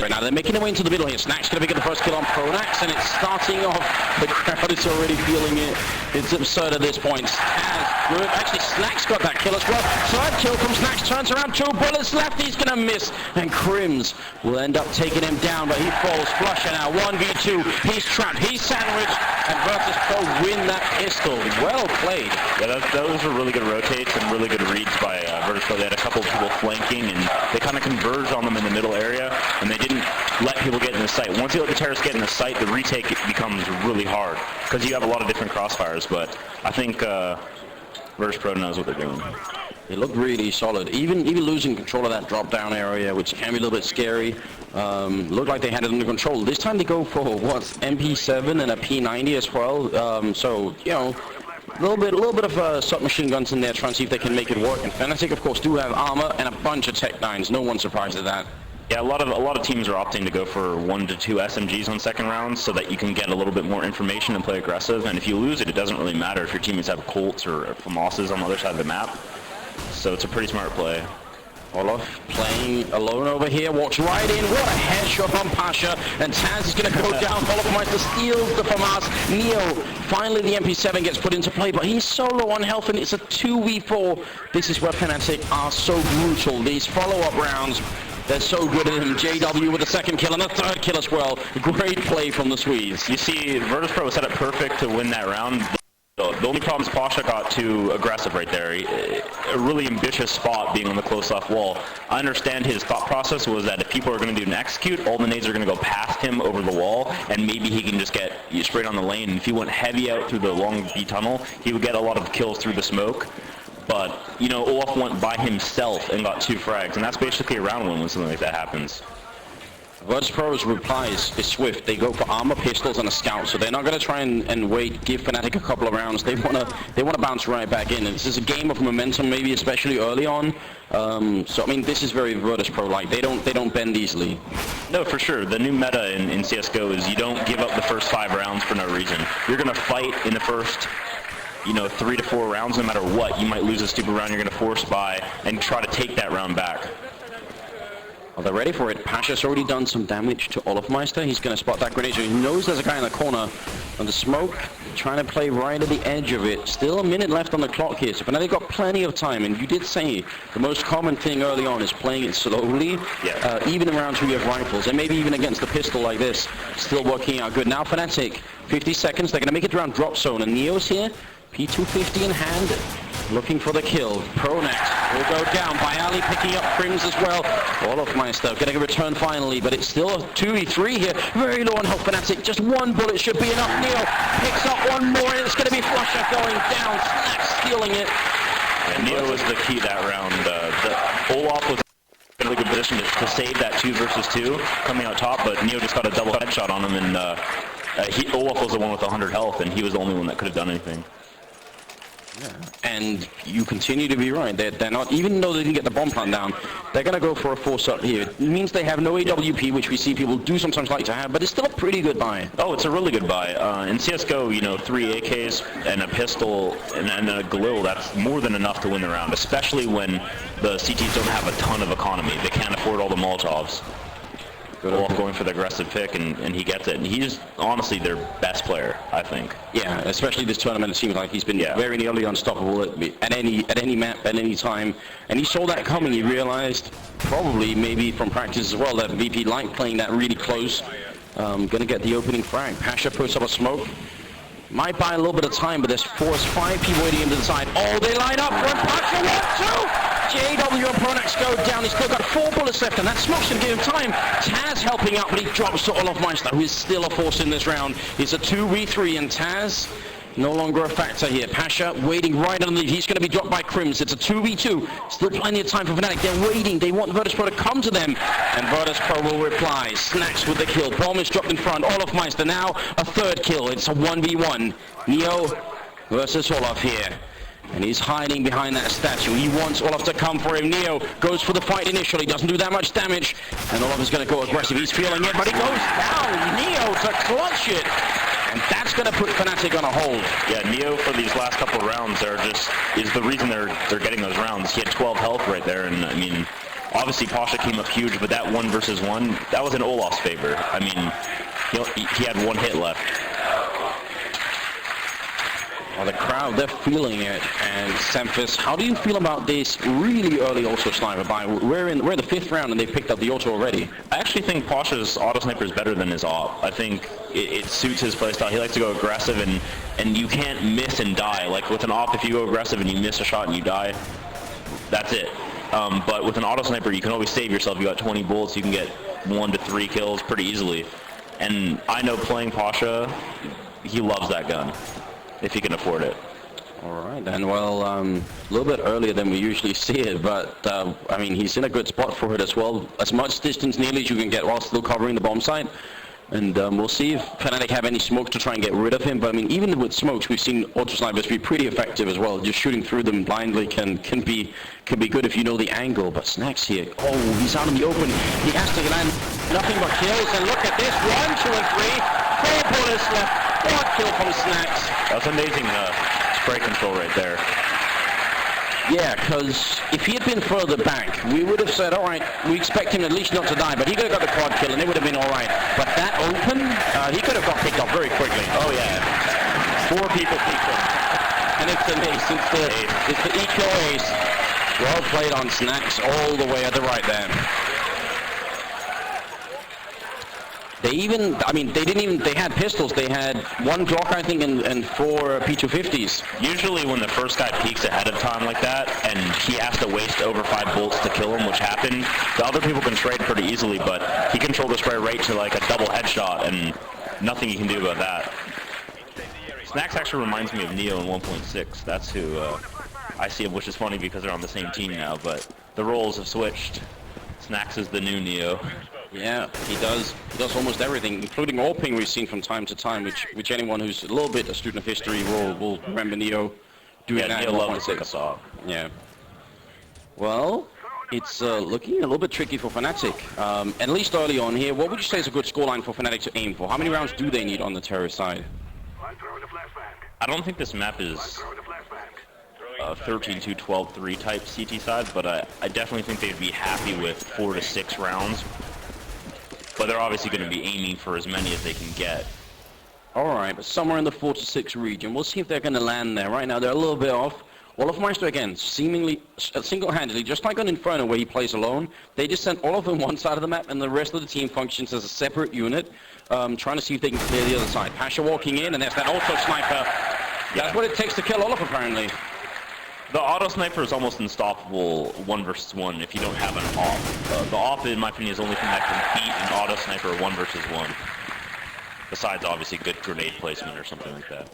Right now, they're making their way into the middle here. Snack's going to get the first kill on Pronax, and it's starting off. The crowd is already feeling it. It's absurd at this point. Good. Actually, Snack's got that kill as well. Third kill from Snack's, turns around, 2 bullets left. He's going to miss, and Crims will end up taking him down, but he falls. Flusher now, 1v2. He's trapped, he's sandwiched, and Virtus Pro win that pistol. Well played. Yeah, those were really good rotates and really good reads by Virtus Pro. They had a couple of people flanking, and they kind of converged on them in the middle area, and they didn't let people get in the sight. Once you let the terrorists get in the sight, the retake becomes really hard because you have a lot of different crossfires. But I think Virtus Pro knows what they're doing. They look really solid. Even losing control of that drop-down area, which can be a little bit scary, looked like they had it under control. This time they go for, what, MP7 and a P90 as well. So, you know, a little bit of submachine guns in there, trying to see if they can make it work. And Fnatic, of course, do have armor and a bunch of Tech 9s. No one's surprised at that. Yeah, a lot of teams are opting to go for 1 to 2 SMGs on second rounds so that you can get a little bit more information and play aggressive. And if you lose it, it doesn't really matter if your teammates have Colts or FAMASs on the other side of the map. So it's a pretty smart play. Olaf playing alone over here, walks right in. What a headshot from Pasha, and Taz is going to go down. Olafmeister steals the FAMAS. Neo, finally the MP7 gets put into play, but he's so low on health, and it's a 2v4. This is where Fnatic are so brutal. These follow-up rounds, they're so good at him. JW with a second kill and a third kill as well. Great play from the Swedes. You see, Virtus Pro set up perfect to win that round. The only problem is Pasha got too aggressive right there. A really ambitious spot being on the close left wall. I understand his thought process was that if people are going to do an execute, all the nades are going to go past him over the wall, and maybe he can just get straight on the lane. And if he went heavy out through the long B tunnel, he would get a lot of kills through the smoke. But, you know, Olaf went by himself and got 2 frags, and that's basically a round win when something like that happens. Virtus Pro's reply is swift. They go for armor, pistols, and a scout, so they're not going to try and wait, give Fnatic a couple of rounds. They want to bounce right back in. And this is a game of momentum, maybe especially early on. So I mean, this is very Virtus Pro-like. They don't bend easily. No, for sure. The new meta in CS:GO is you don't give up the first 5 rounds for no reason. You're going to fight in the first, you know, 3 to 4 rounds, no matter what. You might lose a stupid round, you're going to force buy and try to take that round back. Well, they're ready for it. Pasha's already done some damage to Olafmeister. He's going to spot that grenade. So he knows there's a guy in the corner. And the smoke, trying to play right at the edge of it. Still a minute left on the clock here. So they've got plenty of time. And you did say the most common thing early on is playing it slowly. Yeah. Even in rounds where you have rifles. And maybe even against the pistol like this. Still working out good. Now Fnatic, 50 seconds. They're going to make it around drop zone. And Neo's here. P250 in hand. Looking for the kill. Pronax will go down. Bialy picking up Crims as well. Olafmeister getting a return finally, but it's still a 2v3 here. Very low on health. Fnatic. Just 1 bullet should be enough. Neo picks up 1 more, and it's going to be Flusher going down. Snack stealing it. Yeah, Neo was the key that round. Olaf was in a really good position to save that 2 versus 2 coming out top, but Neo just got a double headshot on him, and Olaf was the one with 100 health, and he was the only one that could have done anything. Yeah. And you continue to be right. They're not, even though they didn't get the bomb plant down, they're going to go for a force up here. It means they have no AWP, which we see people do sometimes like to have, but it's still a pretty good buy. Oh, it's a really good buy. In CSGO, you know, 3 AKs and a pistol and a Galil, that's more than enough to win the round, especially when the CTs don't have a ton of economy. They can't afford all the Molotovs. Olaf going for the aggressive pick, and he gets it. And he's honestly their best player, I think. Yeah, especially this tournament, it seems like he's been very nearly unstoppable at any map, at any time. And he saw that coming. He realized, probably maybe from practice as well, that VP liked playing that really close. Gonna get the opening frag. Pasha puts up a smoke. Might buy a little bit of time, but there's 5 people waiting into the side. Oh, they line up for Pasha. 1, 2. JW and Pronax go down. He's still got 4 bullets left, and that smoke's going to give him time. Taz helping out, but he drops to Olafmeister, who is still a force in this round. It's a 2v3, and Taz no longer a factor here. Pasha waiting right underneath. He's going to be dropped by Crims. It's a 2v2. Still plenty of time for Fnatic. They're waiting. They want Virtus Pro to come to them. And Virtus Pro will reply. Snacks with the kill. Bomb is dropped in front. Olafmeister now a 3rd kill. It's a 1v1. Neo versus Olaf here. And he's hiding behind that statue. He wants Olaf to come for him. Neo goes for the fight initially. Doesn't do that much damage. And Olaf is going to go aggressive. He's feeling it, but he goes down. Neo to clutch it. And that's going to put Fnatic on a hold. Yeah, Neo for these last couple of rounds is the reason they're getting those rounds. He had 12 health right there, and I mean, Obviously, Pasha came up huge, but that 1v1, that was in Olaf's favor. I mean, he had one hit left. Well, the crowd, they're feeling it. And Semphis, how do you feel about this really early auto sniper buy? We're in the 5th round and they picked up the auto already. I actually think Pasha's auto sniper is better than his op. I think it suits his playstyle. He likes to go aggressive, and you can't miss and die. Like with an op, if you go aggressive and you miss a shot and you die, that's it. But with an auto sniper, you can always save yourself. You got 20 bullets, you can get 1 to 3 kills pretty easily. And I know playing Pasha, he loves that gun, if he can afford it. All right, then. Well, a little bit earlier than we usually see it, but, I mean, he's in a good spot for it as well. As much distance nearly as you can get while still covering the bomb site. And we'll see if Fnatic have any smokes to try and get rid of him. But, I mean, even with smokes, we've seen auto snipers be pretty effective as well. Just shooting through them blindly can be good if you know the angle. But Snax here, oh, he's out in the open. He has to land nothing but kills. And look at this, 1, 2, and 3. 4 bullets left. Quad kill from Snax. That's amazing spray control right there. Yeah, because if he had been further back, we would have said, all right, we expect him at least not to die, but he could have got the quad kill and it would have been all right. But that open, he could have got picked up very quickly. Oh, yeah. 4 people picked him. And it's an ace. It's the eco ace. Well played on Snax all the way at the right there. They had pistols. They had 1 Glock, I think, and 4 P250s. Usually when the first guy peeks ahead of time like that, and he has to waste over 5 bullets to kill him, which happened, the other people can trade pretty easily, but he controlled the spray right to like a double headshot, and nothing you can do about that. Snax actually reminds me of Neo in 1.6. That's who I see him, which is funny because they're on the same team now, but the roles have switched. Snax is the new Neo. Yeah, he does almost everything, including AllPing we've seen from time to time, which anyone who's a little bit a student of history will remember Neo doing that. Neo loves to pick us off. Yeah. Well, it's looking a little bit tricky for Fnatic. At least early on here, what would you say is a good scoreline for Fnatic to aim for? How many rounds do they need on the terrorist side? I don't think this map is 13-2, 12-3 type CT side, but I definitely think they'd be happy with 4 to 6 rounds. But they're obviously going to be aiming for as many as they can get. All right, but somewhere in the 4 to 6 region. We'll see if they're going to land there. Right now, they're a little bit off. Olafmeister, again, seemingly single-handedly, just like on Inferno where he plays alone, they just sent all of them one side of the map, and the rest of the team functions as a separate unit, trying to see if they can clear the other side. Pasha walking in, and there's that auto sniper. That's what it takes to kill Olaf, apparently. The auto sniper is almost unstoppable 1 versus 1 if you don't have an op. The op, in my opinion, is the only thing that can beat an auto sniper 1 versus 1. Besides, obviously, good grenade placement or something like that.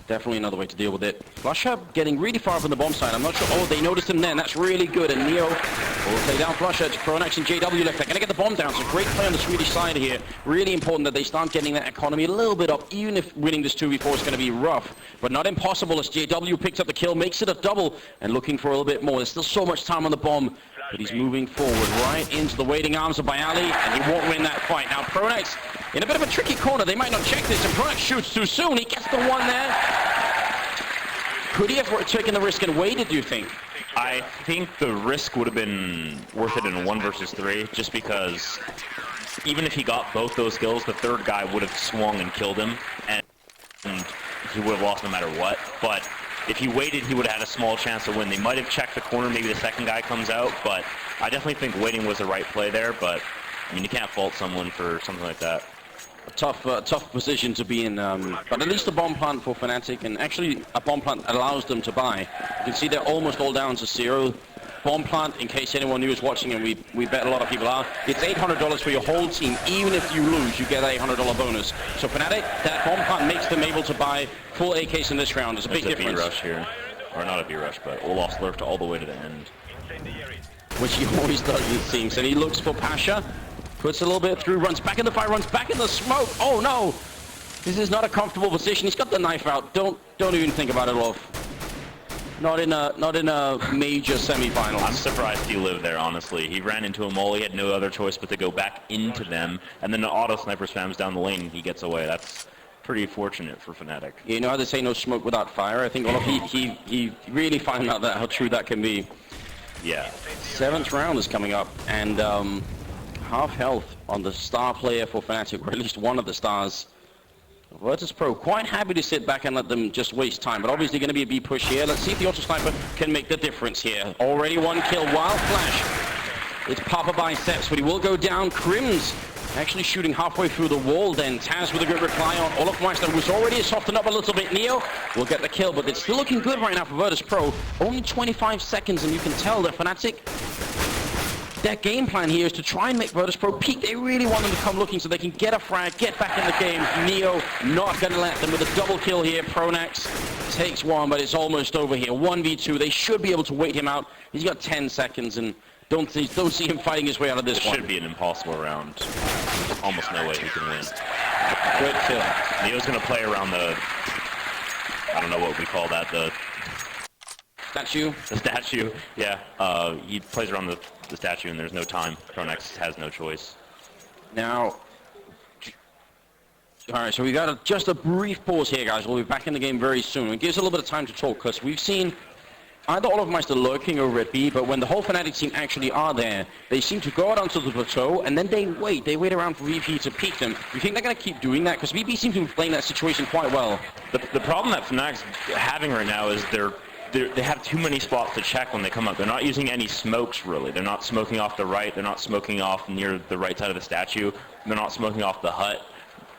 Definitely another way to deal with it. Flusher getting really far up on the bomb side. I'm not sure. Oh, they noticed him then. That's really good. And Neo will play down Flusher. It's Pronax and JW left. They're going to get the bomb down. So great play on the Swedish side here. Really important that they start getting that economy a little bit up, even if winning this 2v4 is going to be rough. But not impossible as JW picks up the kill, makes it a double, and looking for a little bit more. There's still so much time on the bomb. But he's moving forward right into the waiting arms of Bayali, and he won't win that fight. Now Pronax in a bit of a tricky corner. They might not check this, and Pronax shoots too soon. He gets the one there. Could he have taken the risk and waited, do you think? I think the risk would have been worth it in a 1 versus 3, just because even if he got both those kills, the third guy would have swung and killed him, and he would have lost no matter what. But if he waited, he would have had a small chance to win. They might have checked the corner, maybe the second guy comes out, but I definitely think waiting was the right play there, but I mean, you can't fault someone for something like that. A tough position to be in, but at least a bomb plant for Fnatic, and actually a bomb plant allows them to buy. You can see they're almost all down to 0. Bomb plant, in case anyone new is watching, and we bet a lot of people are, it's $800 for your whole team. Even if you lose, you get an $800 bonus. So Fnatic, that bomb plant makes them able to buy full AKs in this round. There's a big difference. B-rush here. Or not a B-rush, but Olaf lurked all the way to the end. Which he always does, it seems. And he looks for Pasha. Puts a little bit through, runs back in the fire, runs back in the smoke. Oh no! This is not a comfortable position. He's got the knife out. Don't even think about it, Olaf. Not in a major semi-final. I'm surprised he lived there, honestly. He ran into a mole. He had no other choice but to go back into them, and then the auto sniper spams down the lane and he gets away. That's pretty fortunate for Fnatic. You know how they say no smoke without fire? I think Olaf, he really found out how true that can be. Yeah. 7th round is coming up, and half health on the star player for Fnatic, or at least one of the stars. Virtus.pro quite happy to sit back and let them just waste time, but obviously going to be a B push here. Let's see if the Auto Sniper can make the difference here. Already 1 kill, Wild Flash. It's Papa biceps, but he will go down. Crims actually shooting halfway through the wall then. Taz with a good reply on Olofmeister, who's already softened up a little bit. Neo will get the kill, but it's still looking good right now for Virtus.pro. Only 25 seconds, and you can tell that Fnatic, their game plan here is to try and make Virtus.pro peak. They really want them to come looking so they can get a frag, get back in the game. Neo not going to let them with a double kill here. Pronax takes one, but it's almost over here. 1v2. They should be able to wait him out. He's got 10 seconds, and don't see him fighting his way out of this one. Should be an impossible round. Almost no way he can win. Good kill. Neo's going to play around the, I don't know what we call that, the Statue. The statue, yeah. He plays around the statue, and there's no time. Pronax has no choice. Now, all right, so we got just a brief pause here, guys. We'll be back in the game very soon. It gives a little bit of time to talk, because we've seen either Olofmeister lurking over at B, but when the whole Fnatic team actually are there, they seem to go out onto the plateau, and then they wait around for VP to peek them. You think they're going to keep doing that? Because VP seems to be playing that situation quite well. The problem that Fnatic's having right now is they have too many spots to check when they come up. They're not using any smokes, really. They're not smoking off the right. They're not smoking off near the right side of the statue. They're not smoking off the hut.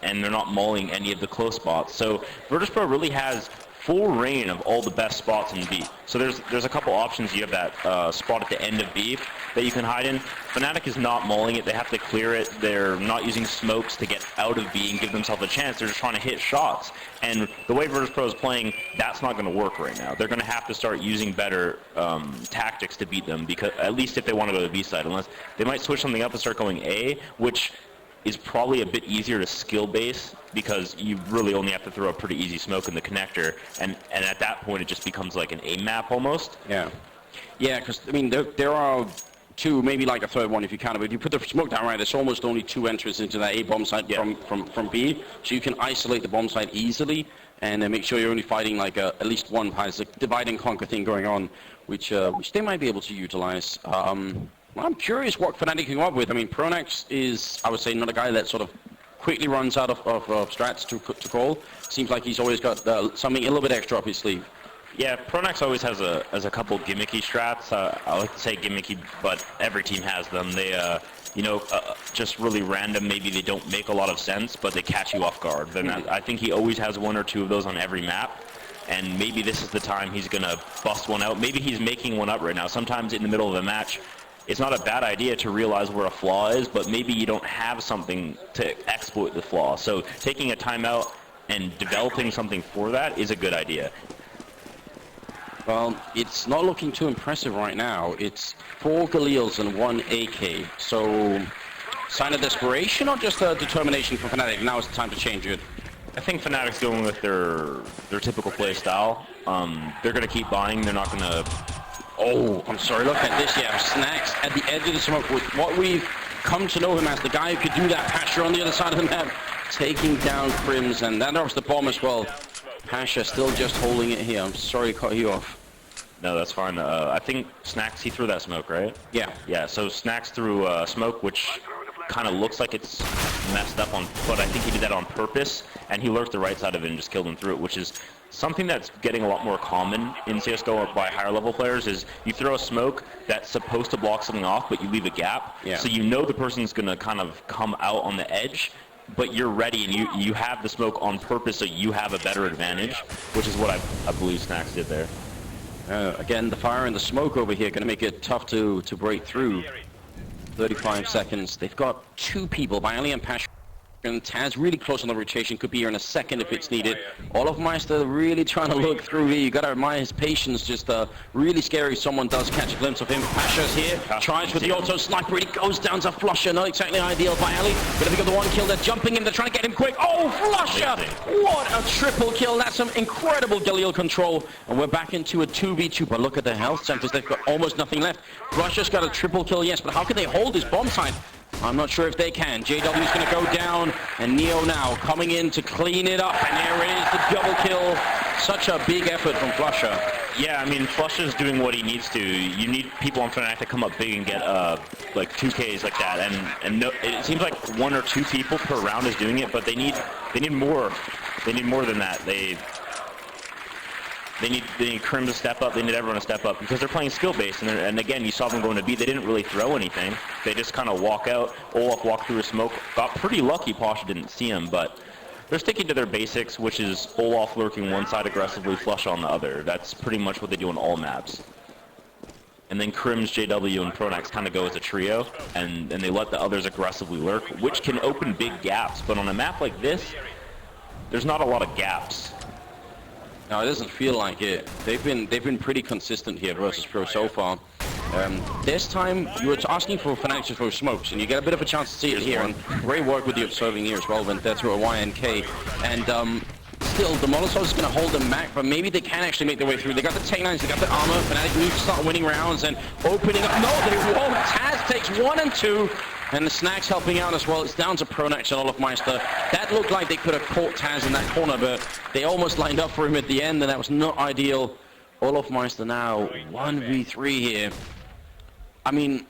And they're not mauling any of the close spots. So Virtus.pro really has full reign of all the best spots in B. So there's a couple options. You have that spot at the end of B that you can hide in. Fnatic is not mauling it. They have to clear it. They're not using smokes to get out of B and give themselves a chance. They're just trying to hit shots. And the way Virtus.pro is playing, that's not going to work right now. They're going to have to start using better tactics to beat them, because at least if they want to go to the B side, unless they might switch something up and start going A, which is probably a bit easier to skill base, because you really only have to throw a pretty easy smoke in the connector, and at that point it just becomes like an A map almost. Yeah, because I mean there are two, maybe like a third one if you count it. But if you put the smoke down right, there's almost only 2 entries into that A bomb site from B, so you can isolate the bomb site easily and make sure you're only fighting like at least one pie. It's a divide and conquer thing going on, which they might be able to utilize. Well, I'm curious what Fnatic can come up with. I mean, Pronax is, I would say, not a guy that sort of quickly runs out of strats to call. Seems like he's always got something a little bit extra up his sleeve. Yeah, Pronax always has a couple gimmicky strats. I like to say gimmicky, but every team has them. They, just really random. Maybe they don't make a lot of sense, but they catch you off guard. I think he always has 1 or 2 of those on every map. And maybe this is the time he's going to bust one out. Maybe he's making one up right now. Sometimes in the middle of a match, it's not a bad idea to realize where a flaw is, but maybe you don't have something to exploit the flaw. So taking a timeout and developing something for that is a good idea. Well, it's not looking too impressive right now. It's 4 Galils and 1 AK. So, sign of desperation or just a determination from Fnatic? Now is the time to change it. I think Fnatic's going with their typical play style. They're going to keep buying. They're not going to... Oh, I'm sorry, look at this. Yeah, Snacks at the edge of the smoke with what we've come to know him as, the guy who could do that. Pasha on the other side of the map, taking down Crims, and that was the bomb as well. Pasha still just holding it here. I'm sorry to cut you off. No, that's fine. I think Snacks, he threw that smoke, right? Yeah. Yeah, so Snacks threw smoke, which kind of looks like it's messed up but I think he did that on purpose, and he lurked the right side of it and just killed him through it, which is something that's getting a lot more common in CSGO by higher level players. Is you throw a smoke that's supposed to block something off, but you leave a gap, so you know the person's going to kind of come out on the edge, but you're ready and you have the smoke on purpose, so you have a better advantage, which is what I believe Snacks did there. Again, the fire and the smoke over here going to make it tough to break through. 35 seconds. They've got 2 people, Bailey and Pasha. And Taz really close on the rotation, could be here in a second if it's needed. Olofmeister really trying to look through here. You got to admire his patience, just really scary if someone does catch a glimpse of him. Pasha's here, tries with the auto sniper, he goes down to Flusher, not exactly ideal by Ali. But if we got the 1 kill, they're jumping in, they're trying to get him quick. Oh, Flusher! What a triple kill, that's some incredible Galil control. And we're back into a 2v2, but look at the health centers, they've got almost nothing left. Flusher's got a triple kill, yes, but how can they hold his bomb site? I'm not sure if they can. JW's going to go down, and Neo now coming in to clean it up, and there is the double kill. such a big effort from Flusher. Yeah, I mean, Flusher's doing what he needs to. You need people on Fnatic to come up big and get like 2Ks like that, and no, it seems like 1 or 2 people per round is doing it, but they need more. They need more than that. They need Crim to step up. They need everyone to step up because they're playing skill-based. And again, you saw them going to B. They didn't really throw anything. They just kind of walk out. Olaf walked through a smoke. Got pretty lucky. Pasha didn't see him, but they're sticking to their basics, which is Olaf lurking one side aggressively, Flush on the other. That's pretty much what they do on all maps. And then Crims, JW, and Pronax kind of go as a trio, and they let the others aggressively lurk, which can open big gaps. But on a map like this, there's not a lot of gaps. No, it doesn't feel like it. They've been pretty consistent here versus Pro so far. This time, you were asking for Fnatic to throw smokes, and you get a bit of a chance to see it here. And great work with the observing here as well, went there through a YNK. And still, the Molotov is going to hold them back, but maybe they can actually make their way through. They got the Tech-9s, they got the armor. Fnatic need to start winning rounds and opening up. No, they won't. Taz takes 1 and 2. And the Snacks helping out as well. It's down to Pronax and Olafmeister. That looked like they could have caught Taz in that corner, but they almost lined up for him at the end, and that was not ideal. Olafmeister now 1v3 here. I mean,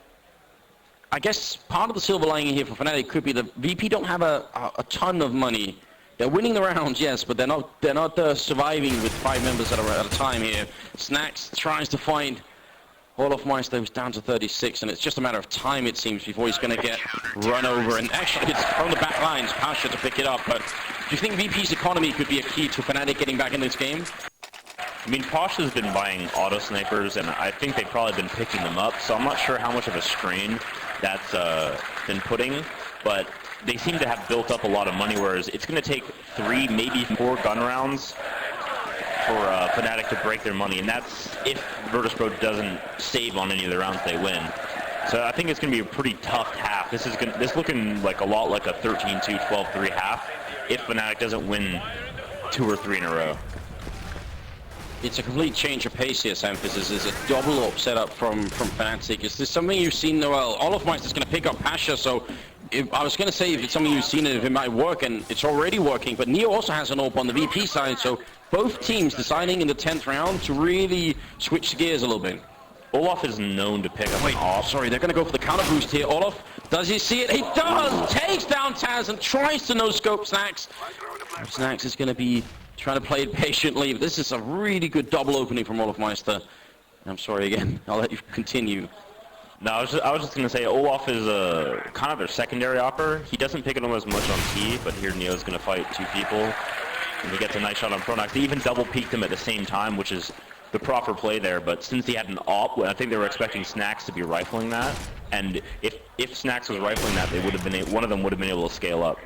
I guess part of the silver lining here for Fnatic could be the VP don't have a ton of money. They're winning the rounds, yes, but they're not surviving with 5 members at a time here. Snacks tries to find Olafmeister, who's down to 36, and it's just a matter of time, it seems, before he's going to get run over. And actually, it's from the back lines, Pasha to pick it up. But do you think VP's economy could be a key to Fnatic getting back in this game? I mean, Pasha's been buying auto snipers, and I think they've probably been picking them up, so I'm not sure how much of a strain that's been putting, but they seem to have built up a lot of money, whereas it's going to take 3, maybe 4 gun rounds for Fnatic to break their money, and that's if Virtus.pro doesn't save on any of the rounds they win. So I think it's going to be a pretty tough half. This is looking like a lot like a 13-2, 12-3 half if Fnatic doesn't win 2 or 3 in a row. It's a complete change of pace here, Samphis. This is a double up setup from Fnatic. Is this something you've seen? Well, Olafmeister's going to pick up Pasha, so I was going to say if it's something you've seen, if it might work, and it's already working, but Neo also has an AWP on the VP side, so both teams deciding in the 10th round to really switch gears a little bit. Olaf is known to pick up an AWP. Sorry, they're going to go for the counter boost here. Olaf, does he see it? He does! Takes down Taz and tries to no-scope Snacks. Snacks is going to be trying to play it patiently. This is a really good double opening from Olafmeister. I'm sorry again. I'll let you continue. No, I was just going to say Olaf is kind of their secondary opper. He doesn't pick it on as much on T, but here Neo's going to fight 2 people. And he gets a nice shot on Pronax. They even double peeked him at the same time, which is the proper play there. But since he had an AWP, I think they were expecting Snacks to be rifling that. And if Snacks was rifling that, they would have been one of them would have been able to scale up.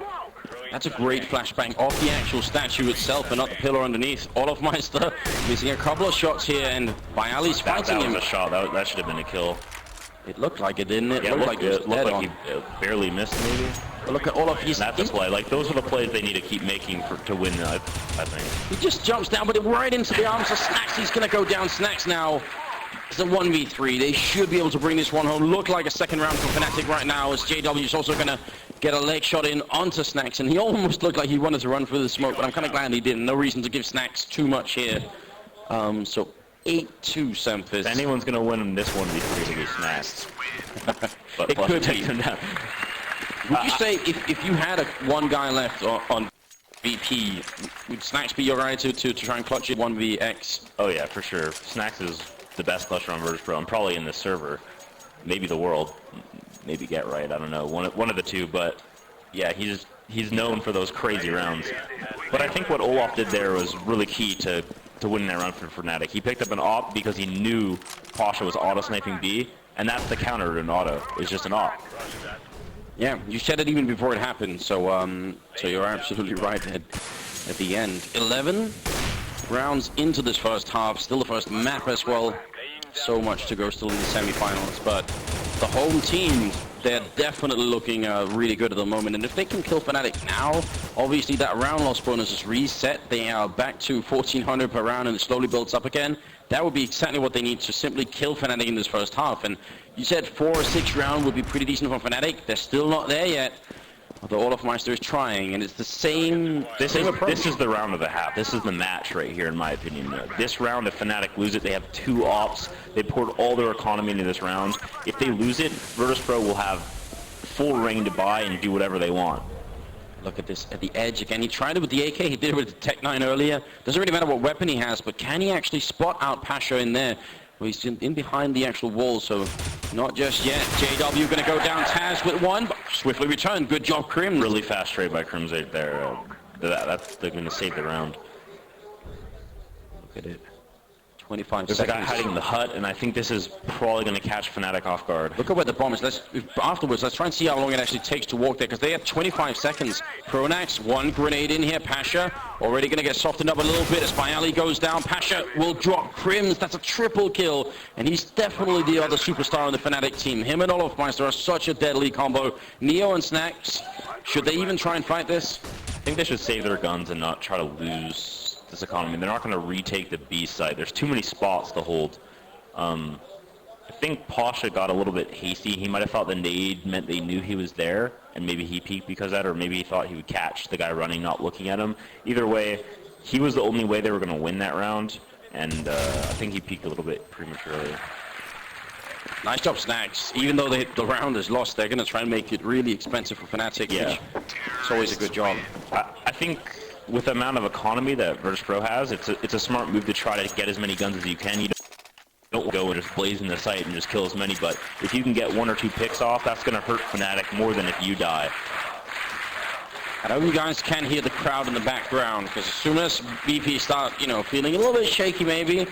That's a great flashbang off the actual statue itself and not the pillar underneath. Olafmeister missing a couple of shots here, and Bialy's fighting him. That was a shot. That should have been a kill. It looked like it, didn't it? Yeah, it looked like he barely missed, maybe. But look at Olaf. That's a play. Like, those are the plays they need to keep making to win, I think. He just jumps down, but right into the arms of Snacks. He's going to go down. Snacks now. It's a 1v3. They should be able to bring this one home. Look like a second round for Fnatic right now, as JW is also going to get a leg shot in onto Snacks, and he almost looked like he wanted to run through the smoke, but I'm kind of glad he didn't. No reason to give Snacks too much here. So 8-2, Semphis. If anyone's going to win this 1v3, it'll be Snacks. But it could be. Down. Would you say if you had one guy left on VP, would Snacks be your guy to try and clutch it 1vx? Oh yeah, for sure. Snacks is the best clutcher on Virtus.pro. I'm probably in this server, maybe the world, maybe Get Right. I don't know, one of the two. But yeah, he's known for those crazy rounds. But I think what Olaf did there was really key to winning that round for Fnatic. He picked up an AWP because he knew Pasha was auto sniping B, and that's the counter to an auto. It's just an AWP. Yeah, you said it even before it happened. So so you're absolutely right at the end. 11 rounds into this first half, still the first map as well. So much to go still in the semi-finals, but the home team, they're definitely looking really good at the moment. And if they can kill Fnatic now, obviously that round loss bonus is reset. They are back to 1,400 per round, and it slowly builds up again. That would be exactly what they need to simply kill Fnatic in this first half. And you said 4 or 6 round would be pretty decent for Fnatic. They're still not there yet. Although Olofmeister is trying, and it's the same. This is the round of the half. This is the match right here, in my opinion. This round, if Fnatic lose it, they have 2 ops. They poured all their economy into this round. If they lose it, Virtus.pro will have full reign to buy and do whatever they want. Look at this, at the edge again. He tried it with the AK, he did it with the Tech-9 earlier. Doesn't really matter what weapon he has, but can he actually spot out Pasha in there? Well, he's in behind the actual wall, so not just yet. JW going to go down Taz with 1, but swiftly returned. Good job, Crims. Really fast trade by Crims right there. They're going to save the round. Look at it. 25 There's seconds. a guy hiding in the hut, and I think this is probably going to catch Fnatic off guard. Look at where the bomb is. Afterwards, let's try and see how long it actually takes to walk there, because they have 25 seconds. Pronax, 1 grenade in here. Pasha already going to get softened up a little bit as Bayali goes down. Pasha will drop Crims. That's a triple kill, and he's definitely the other superstar on the Fnatic team. Him and Olofmeister are such a deadly combo. Neo and Snacks, should they even try and fight this? I think they should save their guns and not try to lose this economy. They're not going to retake the B site. There's too many spots to hold. I think Pasha got a little bit hasty. He might have thought the nade meant they knew he was there, and maybe he peeked because of that, or maybe he thought he would catch the guy running, not looking at him. Either way, he was the only way they were going to win that round, and I think he peeked a little bit prematurely. Nice job, Snacks. Even though the round is lost, they're going to try and make it really expensive for Fnatic, which it's always a good job. I think with the amount of economy that Virtus.pro has, it's a smart move to try to get as many guns as you can. You don't go and just blaze in the site and just kill as many, but if you can get 1 or 2 picks off, that's going to hurt Fnatic more than if you die. I know you guys can hear the crowd in the background, because as soon as BP start, feeling a little bit shaky maybe,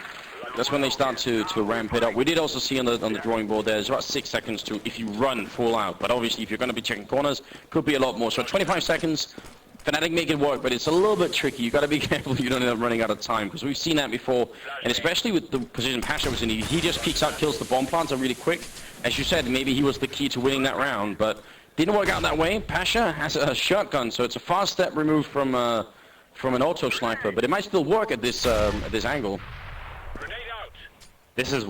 that's when they start to ramp it up. We did also see on the drawing board there's about 6 seconds to, if you run full out, but obviously if you're going to be checking corners, could be a lot more. So 25 seconds. Fnatic make it work, but it's a little bit tricky. You got to be careful you don't end up running out of time, because we've seen that before, and especially with the position Pasha was in, he just peeks out, kills the bomb planter really quick. As you said, maybe he was the key to winning that round, but didn't work out that way. Pasha has a shotgun, so it's a fast step removed from an auto sniper, but it might still work at this angle. This is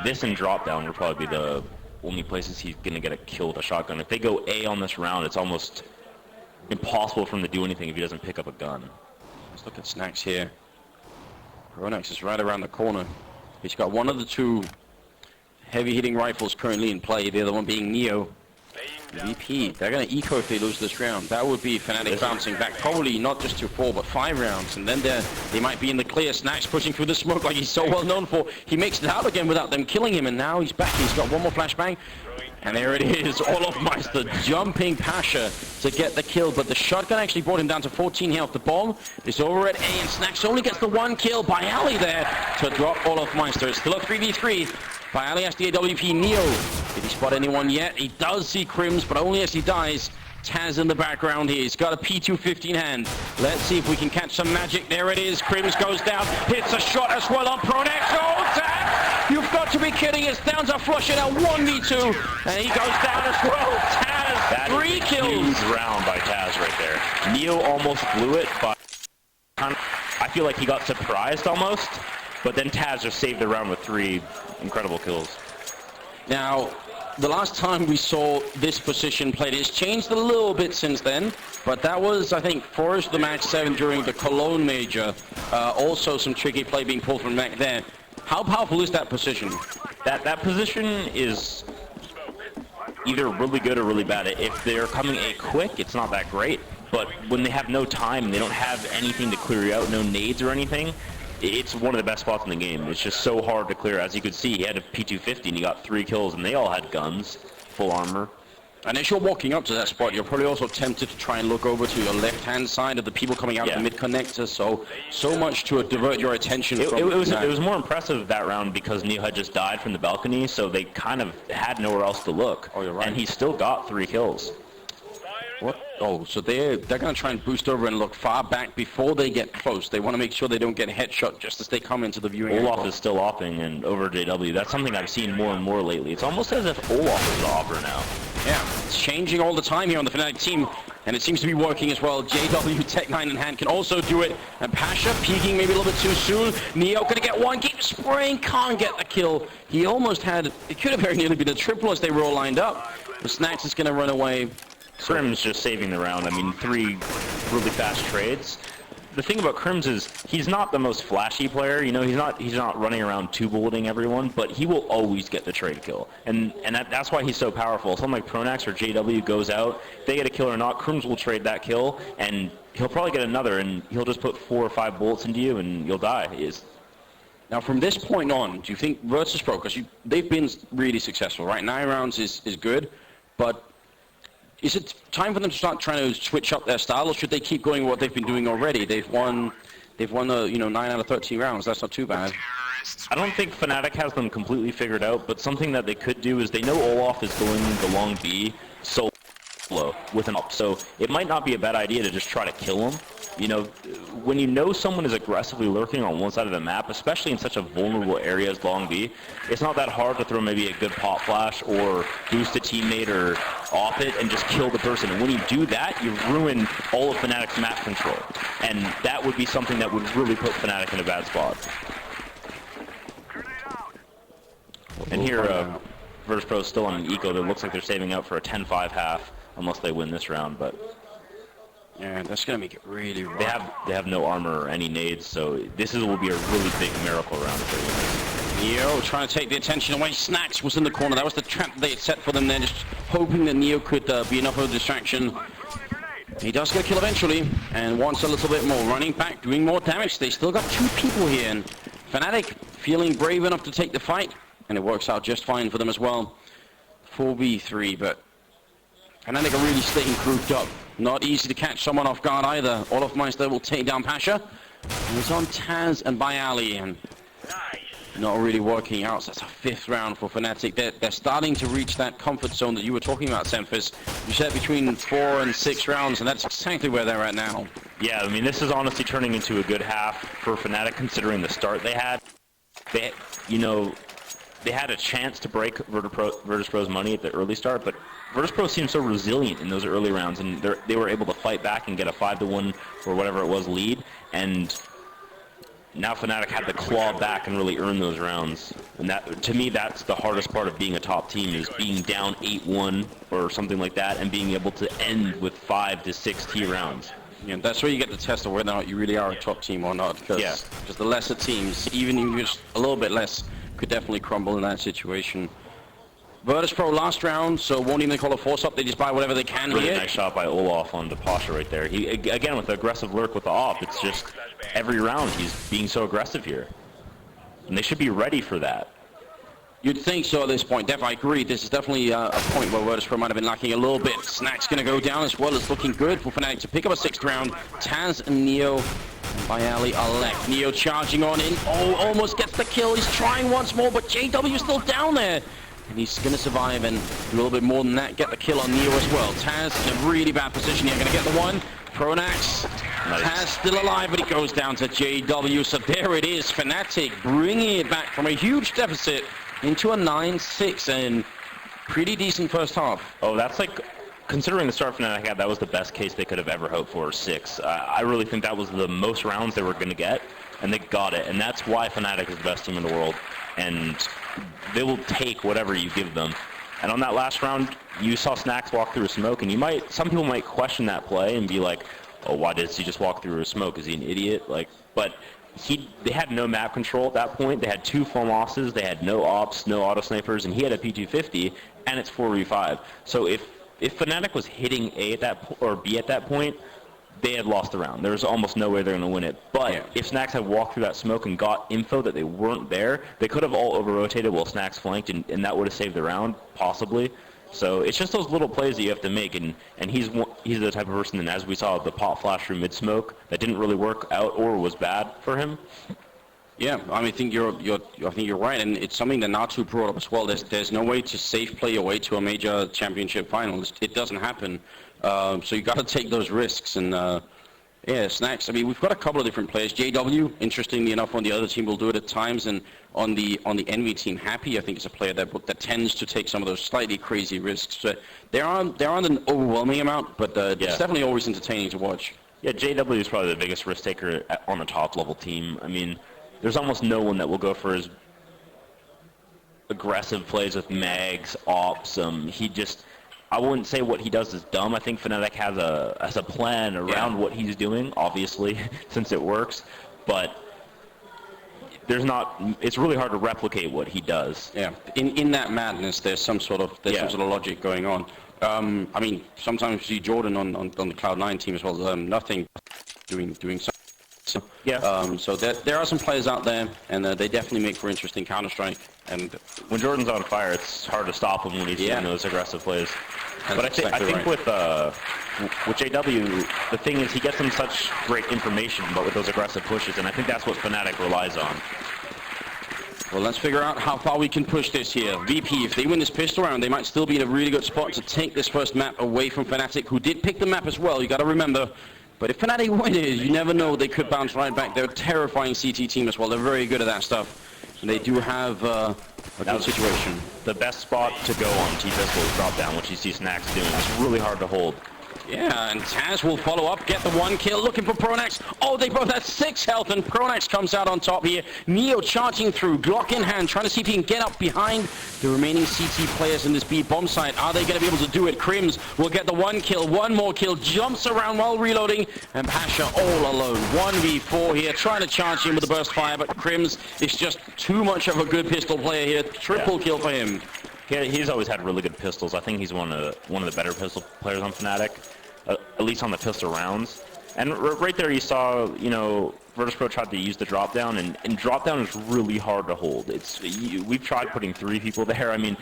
this and drop down will probably be the only places he's going to get a kill with a shotgun. If they go A on this round, it's almost impossible for him to do anything if he doesn't pick up a gun. Let's look at Snacks here. Pronax is right around the corner. He's got 1 of the 2 heavy-hitting rifles currently in play, the other one being Neo. VP, they're going to eco if they lose this round. That would be Fnatic bouncing back, probably not just to 4, but 5 rounds. And then they might be in the clear. Snacks pushing through the smoke like he's so well known for. He makes it out again without them killing him, and now he's back. He's got 1 more flashbang. And there it is, Olofmeister jumping Pasha to get the kill, but the shotgun actually brought him down to 14 health. The bomb is over at A, and Snacks only gets the 1 kill by Ali there to drop Olofmeister. It's still a 3v3. Bayali has the AWP. Neo, did he spot anyone yet? He does see Crims, but only as he dies. Taz in the background here. He's got a P250 in hand. Let's see if we can catch some magic. There it is. Crims goes down. Hits a shot as well on Pronax. Oh, Taz! You've got to be kidding. It's down to Flush it out 1v2. And he goes down as well. Taz, that 3 kills. Huge round by Taz right there. Neo almost blew it, but I feel like he got surprised almost. But then Taz just saved the round with 3 incredible kills. Now, the last time we saw this position played, it's changed a little bit since then, but that was, I think, Forest the match 7 during the Cologne Major. Also some tricky play being pulled from back there. How powerful is that position? That position is either really good or really bad. If they're coming A quick, it's not that great, but when they have no time and they don't have anything to clear you out, no nades or anything, it's one of the best spots in the game. It's just so hard to clear. As you could see, he had a P250 and he got 3 kills, and they all had guns, full armor. And as you're walking up to that spot, you're probably also tempted to try and look over to your left-hand side of the people coming out of the mid-connector, so much to divert your attention from... It was more impressive that round because Neo had just died from the balcony, so they kind of had nowhere else to look. Oh, you're right. And he still got 3 kills. What? Oh, so they're going to try and boost over and look far back before they get close. They want to make sure they don't get headshot just as they come into the viewing Olaf angle. is still opping and over JW. That's something I've seen more and more lately. It's almost as if Olaf is the opper now. Yeah, it's changing all the time here on the Fnatic team, and it seems to be working as well. JW, Tech-9 in hand, can also do it. And Pasha peeking maybe a little bit too soon. Neo going to get 1, keep spraying, can't get the kill. He almost had, it could have very nearly been a triple as they were all lined up. But Snacks is going to run away. Crim's just saving the round. I mean, 3 really fast trades. The thing about Crims is he's not the most flashy player. You know, he's not running around two-bulleting everyone, but he will always get the trade kill, and that's why he's so powerful. Someone like Pronax or JW goes out, if they get a kill or not, Crims will trade that kill, and he'll probably get another, and he'll just put 4 or 5 bullets into you, and you'll die. Now, from this point on, do you think Virtus.pro, because they've been really successful, right? 9 rounds is good, but is it time for them to start trying to switch up their style, or should they keep going with what they've been doing already? They've won 9 out of 13 rounds. That's not too bad. I don't think Fnatic has them completely figured out, but something that they could do is they know Olaf is going the long B solo with an up, so it might not be a bad idea to just try to kill him. You know, when you know someone is aggressively lurking on one side of the map, especially in such a vulnerable area as long B, it's not that hard to throw maybe a good pop flash or boost a teammate or off it and just kill the person. And when you do that, you ruin all of Fnatic's map control. And that would be something that would really put Fnatic in a bad spot. And here, Virtus.pro is still on an eco that looks like they're saving up for a 10-5 half, unless they win this round, but... Yeah, that's going to make it really rough. They have no armor or any nades, so this will be a really big miracle round for you. Neo trying to take the attention away. Snacks was in the corner. That was the trap they had set for them there, just hoping that Neo could be enough of a distraction. He does get a kill eventually, and wants a little bit more. Running back, doing more damage. They still got 2 people here, and Fnatic feeling brave enough to take the fight, and it works out just fine for them as well. 4v3, but Fnatic are really staying grouped up. Not easy to catch someone off guard either. Olofmeister will take down Pasha. And it's on Taz and Bayali, and not really working out. So that's a 5th round for Fnatic. They're starting to reach that comfort zone that you were talking about, Semphis. You said between 4 and 6 rounds, and that's exactly where they're at now. Yeah, I mean, this is honestly turning into a good half for Fnatic, considering the start they had. They had a chance to break Virtus.pro's money at the early start, but Virtus.pro seemed so resilient in those early rounds, and they were able to fight back and get a 5-1 or whatever it was lead, and now Fnatic had to claw back and really earn those rounds. And that, to me, that's the hardest part of being a top team, is being down 8-1 or something like that and being able to end with 5 to 6 T rounds. Yeah, that's where you get the test of whether or not you really are a top team or not, because the lesser teams, even just a little bit less, could definitely crumble in that situation. Virtus.pro last round, so won't even call a force up. They just buy whatever they can really here. Nice shot by Olaf on Pasha right there. He, again, with the aggressive lurk with the op, it's just every round he's being so aggressive here. And they should be ready for that. You'd think so at this point. I agree. This is definitely a point where Virtus.pro might have been lacking a little bit. Snack's going to go down as well. It's looking good for Fnatic to pick up a 6th round. Taz and Neo Bayali are left. Neo charging on in. Oh, almost gets the kill. He's trying once more, but JW is still down there. And he's going to survive and a little bit more than that, get the kill on Neo as well. Taz in a really bad position here. Going to get the one. Pronax. Nice. Taz still alive, but he goes down to JW. So there it is. Fnatic bringing it back from a huge deficit into a 9-6 and pretty decent first half. Oh, that's like, considering the start Fnatic had, that was the best case they could have ever hoped for, 6. I really think that was the most rounds they were going to get, and they got it. And that's why Fnatic is the best team in the world. And they will take whatever you give them. And on that last round, you saw Snacks walk through a smoke, and some people might question that play and be like, oh, why did he just walk through a smoke? Is he an idiot? But they had no map control at that point. They had 2 full losses. They had no ops, no auto snipers, and he had a P250, and it's 4v5. So if Fnatic was hitting A at that or B at that point, they had lost the round. There was almost no way they're going to win it. But if Snacks had walked through that smoke and got info that they weren't there, they could have all over-rotated while Snacks flanked, and that would have saved the round, possibly. So it's just those little plays that you have to make, and he's the type of person, and as we saw, the pop flash through mid-smoke, that didn't really work out or was bad for him. Yeah, I mean, I think you're right, and it's something that Natu brought up as well. There's no way to safe play your way to a major championship final. It doesn't happen. So you got to take those risks, and yeah, Snacks. I mean, we've got a couple of different players. JW, interestingly enough, on the other team will do it at times, and on the Envy team, Happy, I think, is a player that tends to take some of those slightly crazy risks. So there aren't an overwhelming amount, but it's definitely always entertaining to watch. Yeah, JW is probably the biggest risk taker on a top level team. I mean, there's almost no one that will go for his aggressive plays with mags, ops. I wouldn't say what he does is dumb. I think Fnatic has a plan around what he's doing, obviously, since it works. But it's really hard to replicate what he does. Yeah, in that madness, there's some sort of logic going on. I mean, sometimes you see Jordan on the Cloud9 team as well. Nothing doing something. So there are some players out there, and they definitely make for interesting Counter-Strike. And when Jordan's on fire, it's hard to stop him when he's doing those aggressive plays. But I think with JW, the thing is he gets them such great information, but with those aggressive pushes, and I think that's what Fnatic relies on. Well, let's figure out how far we can push this here. VP, if they win this pistol round, they might still be in a really good spot to take this first map away from Fnatic, who did pick the map as well. You got to remember. But if Fnatic win it, you never know. They could bounce right back. They're a terrifying CT team as well. They're very good at that stuff. And they do have a good situation. The best spot to go on T-Pistol is drop down, which you see Snacks doing. It's really hard to hold. Yeah, and Taz will follow up, get the 1 kill, looking for Pronax. Oh, they both have 6 health, and Pronax comes out on top here. Neo charging through, Glock in hand, trying to see if he can get up behind the remaining CT players in this B bomb site. Are they going to be able to do it? Crims will get the 1 kill, 1 more kill, jumps around while reloading, and Pasha all alone. 1v4 here, trying to charge him with the burst fire, but Crims is just too much of a good pistol player here. Triple kill for him. Yeah, he's always had really good pistols. I think he's one of the better pistol players on Fnatic. At least on the pistol rounds. And right there you saw, Virtus.pro tried to use the drop down, and drop down is really hard to hold. We've tried putting 3 people there. I mean,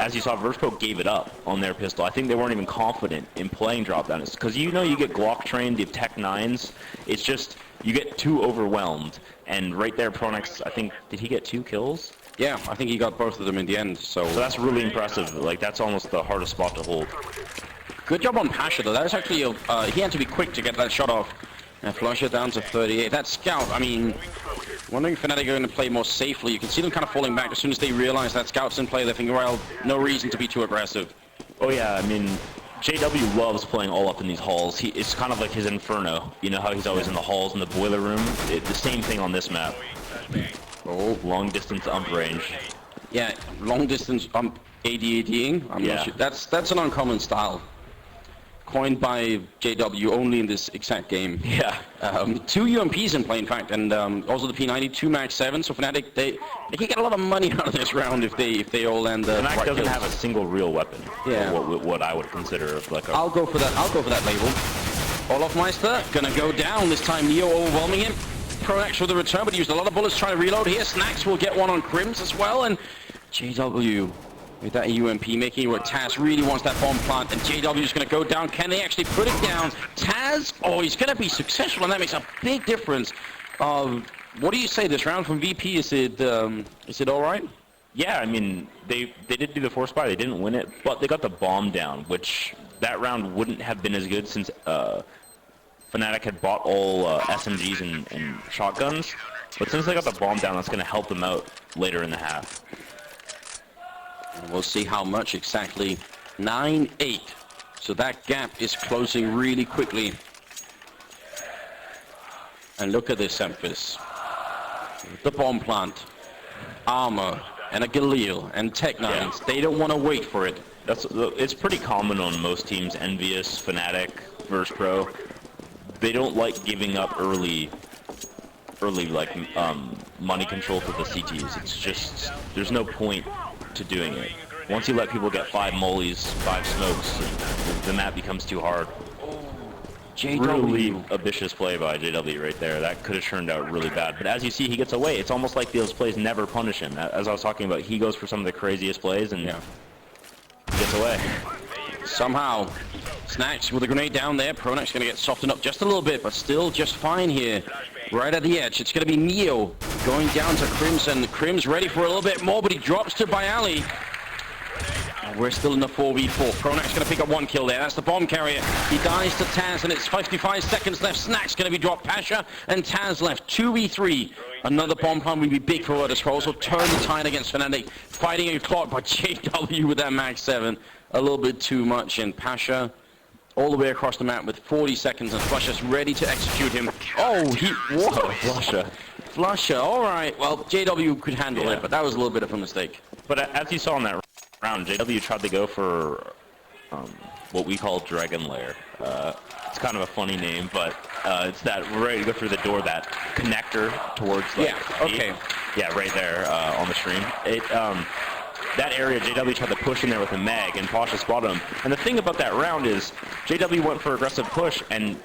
as you saw, Virtus.pro gave it up on their pistol. I think they weren't even confident in playing drop down. It's because you get Glock trained, the Tech 9s. It's just, you get too overwhelmed. And right there, Pronax, I think, did he get 2 kills? Yeah, I think he got both of them in the end. So that's really impressive. Like, that's almost the hardest spot to hold. Good job on Pasha, though. That was actually, he had to be quick to get that shot off. And Flusher down to 38. That Scout, I mean, wondering if Fnatic are going to play more safely. You can see them kind of falling back as soon as they realize that Scout's in play. They're thinking, well, no reason to be too aggressive. Oh, yeah, I mean, JW loves playing all up in these halls. It's kind of like his Inferno. You know how he's always in the halls in the boiler room? The same thing on this map. Oh, long distance ump range. Yeah, long distance ump AD-ADing. I'm not sure. That's an uncommon style. Coined by JW only in this exact game. Yeah. 2 UMPs in play, in fact, and also the P90, 2 Max 7. So Fnatic, they can get a lot of money out of this round if they all land the Fnatic doesn't have a single real weapon. Yeah. What I would consider like a... I'll go for that label. Olofmeister gonna go down this time. Neo overwhelming him. Pronax with the return, but he used a lot of bullets trying to reload here. Snacks will get one on Crims as well, and JW with that UMP making what Taz really wants that bomb plant, and JW is going to go down. Can they actually put it down? Taz, he's going to be successful, and that makes a big difference. What do you say this round from VP? Is it all right? Yeah, I mean, they did do the force buy. They didn't win it, but they got the bomb down, which that round wouldn't have been as good since Fnatic had bought all SMGs and shotguns. But since they got the bomb down, that's going to help them out later in the half. And we'll see how much exactly. 9-8. So that gap is closing really quickly. And look at this, Memphis. The bomb plant, armor, and a Galil, and Tech 9s. Yeah. They don't want to wait for it. It's pretty common on most teams, Envious, Fnatic, Virtus.pro. They don't like giving up early like money control to the CTs. It's just, there's no point to doing it. Once you let people get 5 mollies, 5 smokes, the map becomes too hard. JW. Really a vicious play by JW right there. That could have turned out really bad. But as you see, he gets away. It's almost like those plays never punish him. As I was talking about, he goes for some of the craziest plays and gets away. Somehow, Snacks with a grenade down there. Pronax going to get softened up just a little bit, but still just fine here. Right at the edge. It's going to be Neo going down to Crimson. Crim's ready for a little bit more, but he drops to Bialy. We're still in the 4v4. Pronax going to pick up 1 kill there. That's the bomb carrier. He dies to Taz, and it's 55 seconds left. Snacks going to be dropped. Pasha and Taz left. 2v3. Another bomb plant would be big for Virtus.pro. Also turn the tide against Fnatic. Fighting a clock by JW with that Max 7. A little bit too much, and Pasha all the way across the map with 40 seconds, and Flusher's ready to execute him. Oh, what? Flusher, all right. Well, JW could handle it, but that was a little bit of a mistake. But as you saw in that round, JW tried to go for what we call Dragon Lair. It's kind of a funny name, but it's that right to go through the door, that connector towards like, Yeah, okay. Yeah, right there on the stream. That area, JW tried to push in there with a mag, and Pasha spotted him. And the thing about that round is, JW went for aggressive push, and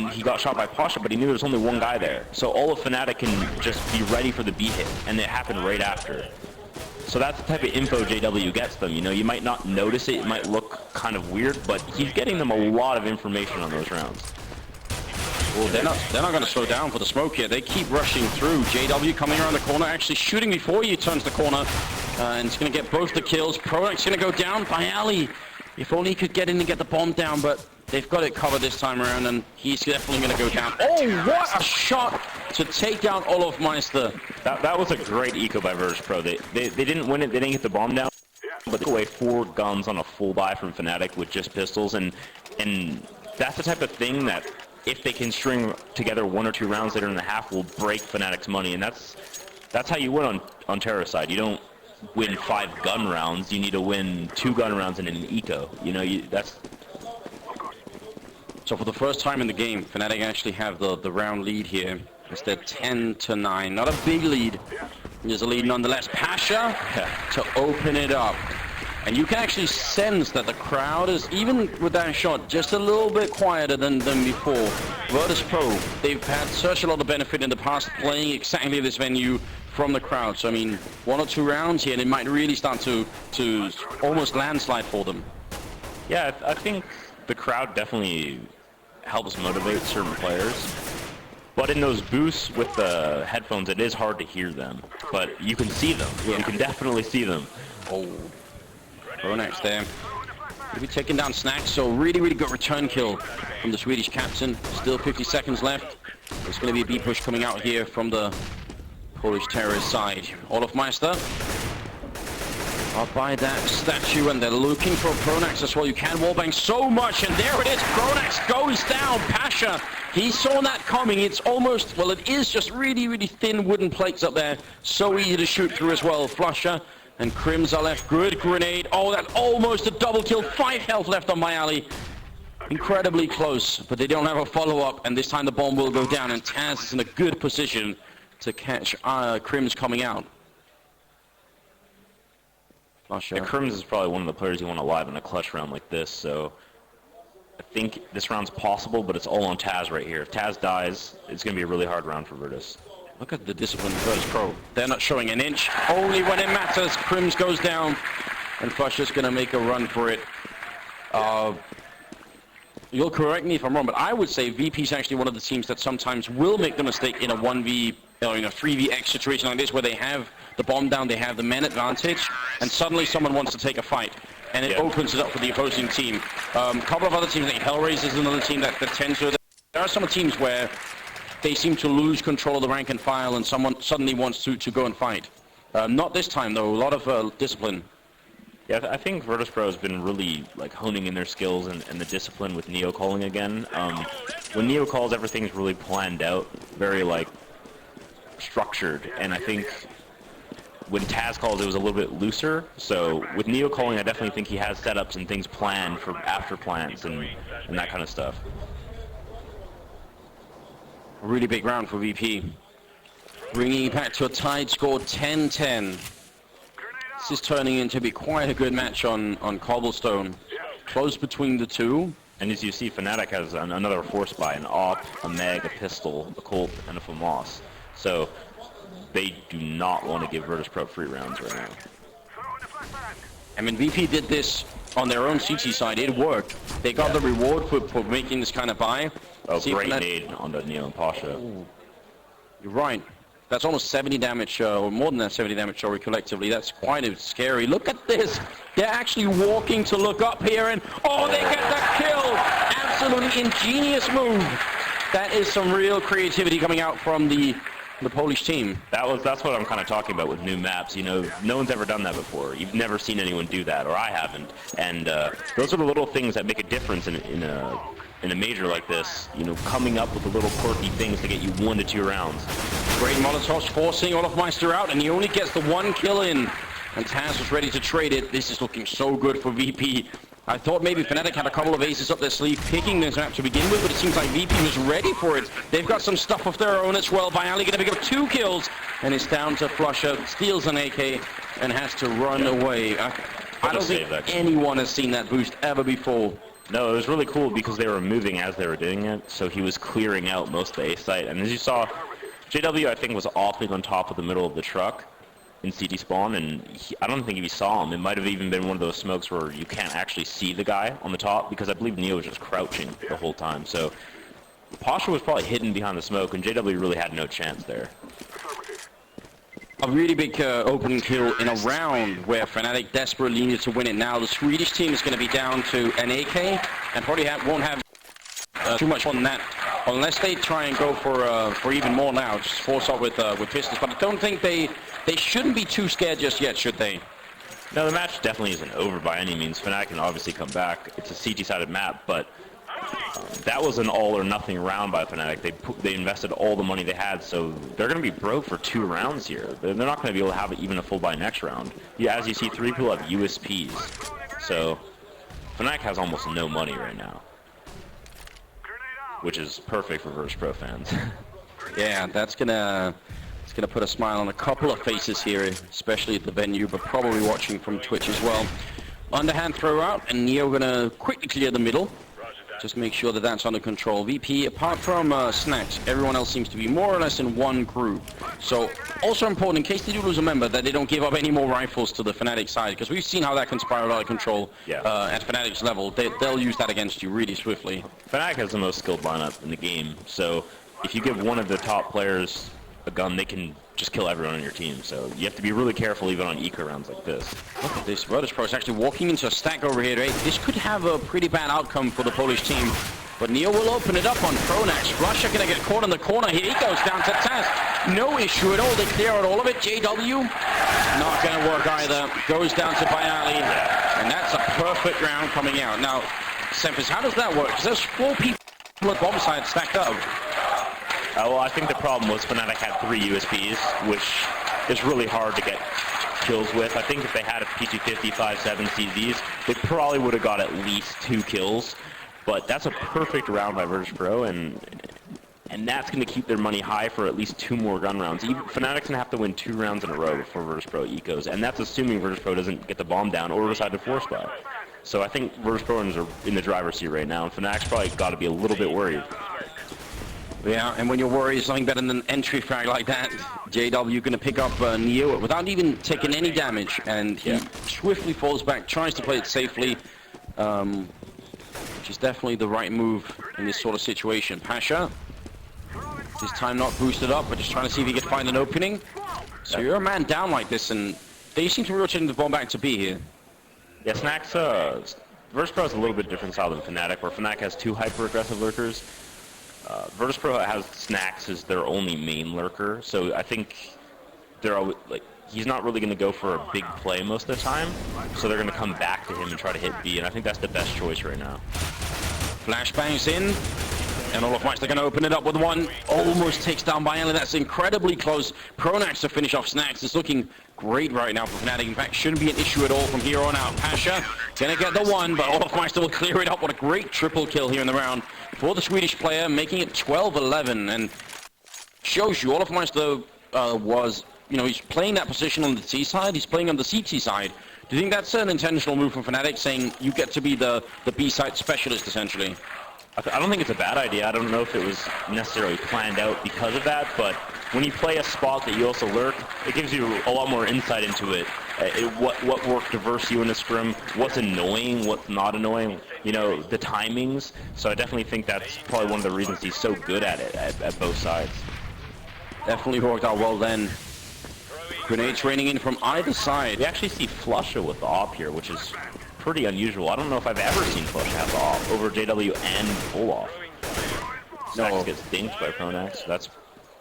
he got shot by Pasha, but he knew there was only one guy there. So all of Fnatic can just be ready for the B hit, and it happened right after. So that's the type of info JW gets them. You know, you might not notice it, it might look kind of weird, but he's getting them a lot of information on those rounds. Well, they're not going to slow down for the smoke here. They keep rushing through. JW coming around the corner, actually shooting before he turns the corner. And it's going to get both the kills. Pronac's going to go down by Ali. If only he could get in and get the bomb down, but they've got it covered this time around, and he's definitely going to go down. Oh, what a shot to take down Olofmeister. That was a great eco by Virtus.pro. They didn't win it, they didn't get the bomb down, but they took away 4 guns on a full buy from Fnatic with just pistols, and that's the type of thing that if they can string together 1 or 2 rounds later in the half will break Fnatic's money, and that's how you win on Terror side. You don't win 5 gun rounds, you need to win 2 gun rounds and an eco. You know, that's... So for the first time in the game, Fnatic actually have the round lead here. It's their 10-9, not a big lead. There's a lead nonetheless. Pasha to open it up. And you can actually sense that the crowd is, even with that shot, just a little bit quieter than before. Virtus.pro, they've had such a lot of benefit in the past playing exactly this venue from the crowd. So, I mean, 1 or 2 rounds here, and it might really start to almost landslide for them. Yeah, I think the crowd definitely helps motivate certain players. But in those boosts with the headphones, it is hard to hear them. But you can see them. Yeah. You can definitely see them. Oh. Pronac's there. He'll be taking down Snacks, so really good return kill from the Swedish captain. Still 50 seconds left. There's going to be a B push coming out here from the Polish terrorist side. Olofmeister up by that statue, and they're looking for Pronax as well. You can wallbang so much, and there it is. Pronax goes down. Pasha, he saw that coming. It's almost, well, it is just really thin wooden plates up there. So easy to shoot through as well. Flusher. And Crims are left. Good grenade. Oh, that almost a double kill. 5 health left on my alley. Incredibly close, but they don't have a follow-up, and this time the bomb will go down, and Taz is in a good position to catch Crims coming out. Yeah, Crims is probably one of the players you want alive in a clutch round like this, so I think this round's possible, but it's all on Taz right here. If Taz dies, it's going to be a really hard round for Virtus. Look at the discipline Virtus.pro. They're not showing an inch. Only when it matters. Crims goes down, and Flusher's going to make a run for it. You'll correct me if I'm wrong, but I would say VP is actually one of the teams that sometimes will make the mistake in a 1v, in a 3vx situation like this, where they have the bomb down, they have the man advantage, and suddenly someone wants to take a fight, and it opens it up for the opposing team. A couple of other teams, like Hellraiser is another team that tends to. There are some teams where they seem to lose control of the rank and file, and someone suddenly wants to go and fight. Not this time, though. A lot of discipline. Yeah, I think Virtus.pro has been really like honing in their skills and the discipline with Neo calling again. When Neo calls, everything's really planned out, very like structured, and I think when Taz calls, it was a little bit looser. So with Neo calling, I definitely think he has setups and things planned for after plans and that kind of stuff. A really big round for VP. Bringing it back to a tied score, 10-10. This is turning into be quite a good match on Cobblestone. Close between the two. And as you see, Fnatic has another force buy, an AWP, a Meg, a pistol, a Colt, and a FAMAS. So they do not want to give Virtus.pro free rounds right now. I mean, VP did this on their own CT side. It worked. They got the reward for making this kind of buy. Oh, great nade on the Neo and Pasha. Ooh. You're right. That's almost 70 damage, or more than that 70 damage, sorry, collectively. That's quite scary. Look at this. They're actually walking to look up here, and oh, they get the kill. Absolutely ingenious move. That is some real creativity coming out from the Polish team. That's what I'm kind of talking about with new maps. You know, no one's ever done that before. You've never seen anyone do that, or I haven't. And those are the little things that make a difference in a major like this. You know, coming up with the little quirky things to get you 1 to 2 rounds. Great Molotovs forcing Olofmeister out, and he only gets the 1 kill in. And Taz was ready to trade it. This is looking so good for VP. I thought maybe Fnatic had a couple of aces up their sleeve picking this map to begin with, but it seems like VP was ready for it. They've got some stuff of their own as well. Bialy going to pick up 2 kills, and it's down to Flusha, steals an AK, and has to run away. I don't think anyone has seen that boost ever before. No, it was really cool because they were moving as they were doing it, so he was clearing out most of the A site. And as you saw, JW, I think, was awfully on top of the middle of the truck in CT spawn, and I don't think he saw him. It might have even been one of those smokes where you can't actually see the guy on the top, because I believe Neo was just crouching the whole time. So Pasha was probably hidden behind the smoke, and JW really had no chance there. A really big opening kill in a round where Fnatic desperately needed to win it. Now the Swedish team is going to be down to an AK, and probably won't have too much fun on that, unless they try and go for even more now, just force up with pistols. But I don't think they shouldn't be too scared just yet, should they? No, the match definitely isn't over by any means. Fnatic can obviously come back. It's a CT-sided map, but that was an all-or-nothing round by Fnatic. They invested all the money they had, so they're going to be broke for 2 rounds here. They're not going to be able to have even a full buy next round. Yeah, as you see, 3 people have USPs, so Fnatic has almost no money right now, which is perfect for Virtus Pro fans. Yeah, it's gonna put a smile on a couple of faces here, especially at the venue, but probably watching from Twitch as well. Underhand throw out, and Neo gonna quickly clear the middle. Just make sure that that's under control. VP, apart from Snacks, everyone else seems to be more or less in one group. So, also important, in case they do lose a member, that they don't give up any more rifles to the Fnatic side, because we've seen how that can spiral out of control at Fnatic's level. They'll use that against you really swiftly. Fnatic has the most skilled lineup in the game, so if you give one of the top players a gun, they can just kill everyone on your team. So you have to be really careful even on eco rounds like this. Look at this. Virtus Pro is actually walking into a stack over here. Right? This could have a pretty bad outcome for the Polish team. But Neo will open it up on Pronax. Russia going to get caught in the corner. Here he goes down to Taz. No issue at all. They clear out all of it. JW, not going to work either. Goes down to Bialy. And that's a perfect round coming out. Now, Semphis, how does that work? Because there's 4 people at bomb side stacked up. Well, I think the problem was Fnatic had 3 USPs, which is really hard to get kills with. I think if they had a P250, 5.7 CZs, they probably would have got at least 2 kills. But that's a perfect round by Virtus Pro, and that's going to keep their money high for at least 2 more gun rounds. Fnatic's going to have to win 2 rounds in a row before Virtus Pro ecos, and that's assuming Virtus Pro doesn't get the bomb down or decide to force buy. So I think Virtus Pro are in the driver's seat right now, and Fnatic's probably got to be a little bit worried. Yeah, and when you're worried, it's nothing better than an entry frag like that. JW going to pick up Neo without even taking any damage, and he swiftly falls back, tries to play it safely, which is definitely the right move in this sort of situation. Pasha, this time not boosted up, but just trying to see if he could find an opening. So you're a man down like this, and they seem to be rotating the ball back to B here. Yeah, Snacks, Virtus Pro is a little bit different style than Fnatic, where Fnatic has 2 hyper-aggressive lurkers. Virtus Pro has Snacks as their only main lurker, so I think they're always, he's not really going to go for a big play most of the time, so they're going to come back to him and try to hit B, and I think that's the best choice right now. Flashbangs in, and Olofmeister they're going to open it up with one. Almost takes down Bialy. That's incredibly close. Pronax to finish off Snacks. It's looking great right now for Fnatic. In fact, shouldn't be an issue at all from here on out. Pasha going to get the one, but Olofmeister will clear it up. What a great triple kill here in the round for the Swedish player, making it 12-11, and shows you Olofmeister was, he's playing that position on the T side, he's playing on the CT side. Do you think that's an intentional move from Fnatic, saying you get to be the B side specialist, essentially? I don't think it's a bad idea. I don't know if it was necessarily planned out because of that, but when you play a spot that you also lurk, it gives you a lot more insight into it. What worked to verse you in a scrim, what's annoying, what's not annoying, the timings. So I definitely think that's probably one of the reasons he's so good at it at both sides. Definitely worked out well then. Grenades raining in from either side. We actually see Flusha with the op here, which is pretty unusual. I don't know if I've ever seen Flusha have the op over JW and Olaf. Snacks gets dinked by Pronax. That's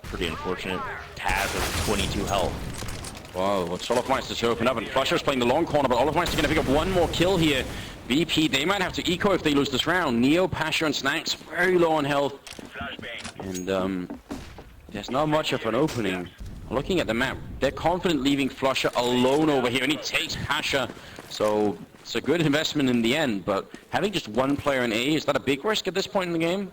pretty unfortunate. Taz has 22 health. Wow, what's Olofmeister to open up, and Flusha's playing the long corner, but Olofmeister going to pick up one more kill here. VP, they might have to eco if they lose this round. Neo, Pasha, and Snacks very low on health. And there's not much of an opening. Looking at the map, they're confident leaving Flusha alone over here, and he takes Pasha. So It's a good investment in the end, but having just one player in A, is that a big risk at this point in the game?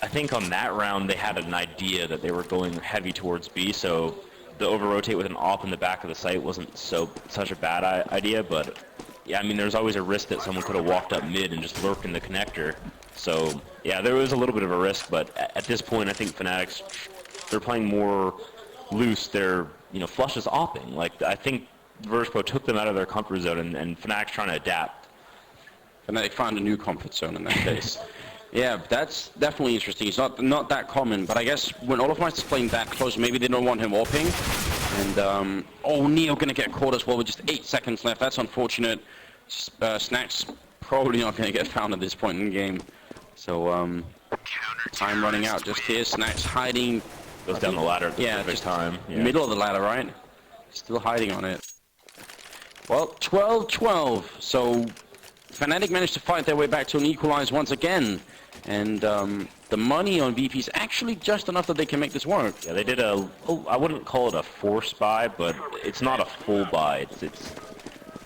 I think on that round they had an idea that they were going heavy towards B, so the over-rotate with an AWP in the back of the site wasn't such a bad idea, but yeah, I mean, there's always a risk that someone could have walked up mid and just lurked in the connector. So yeah, there was a little bit of a risk, but at this point I think Fnatic's, they're playing more loose. They're, you know, Flush is opping. Like, I think Virtus.pro took them out of their comfort zone, and Fnatic's trying to adapt. Fnatic found a new comfort zone in that case. Yeah, that's definitely interesting. It's not that common, but I guess when Olofmeister's playing that close, maybe they don't want him opping. And, oh, Neo gonna get caught as well with just 8 seconds left. That's unfortunate. Snack's probably not gonna get found at this point in the game. So, time running out just here. Snack's hiding. Goes down the ladder at the perfect time. Yeah. Middle of the ladder, right? Still hiding on it. Well, 12-12. So Fnatic managed to fight their way back to an equalize once again. And the money on VP is actually just enough that they can make this work. Yeah, they did a, I wouldn't call it a forced buy, but it's not a full buy. It's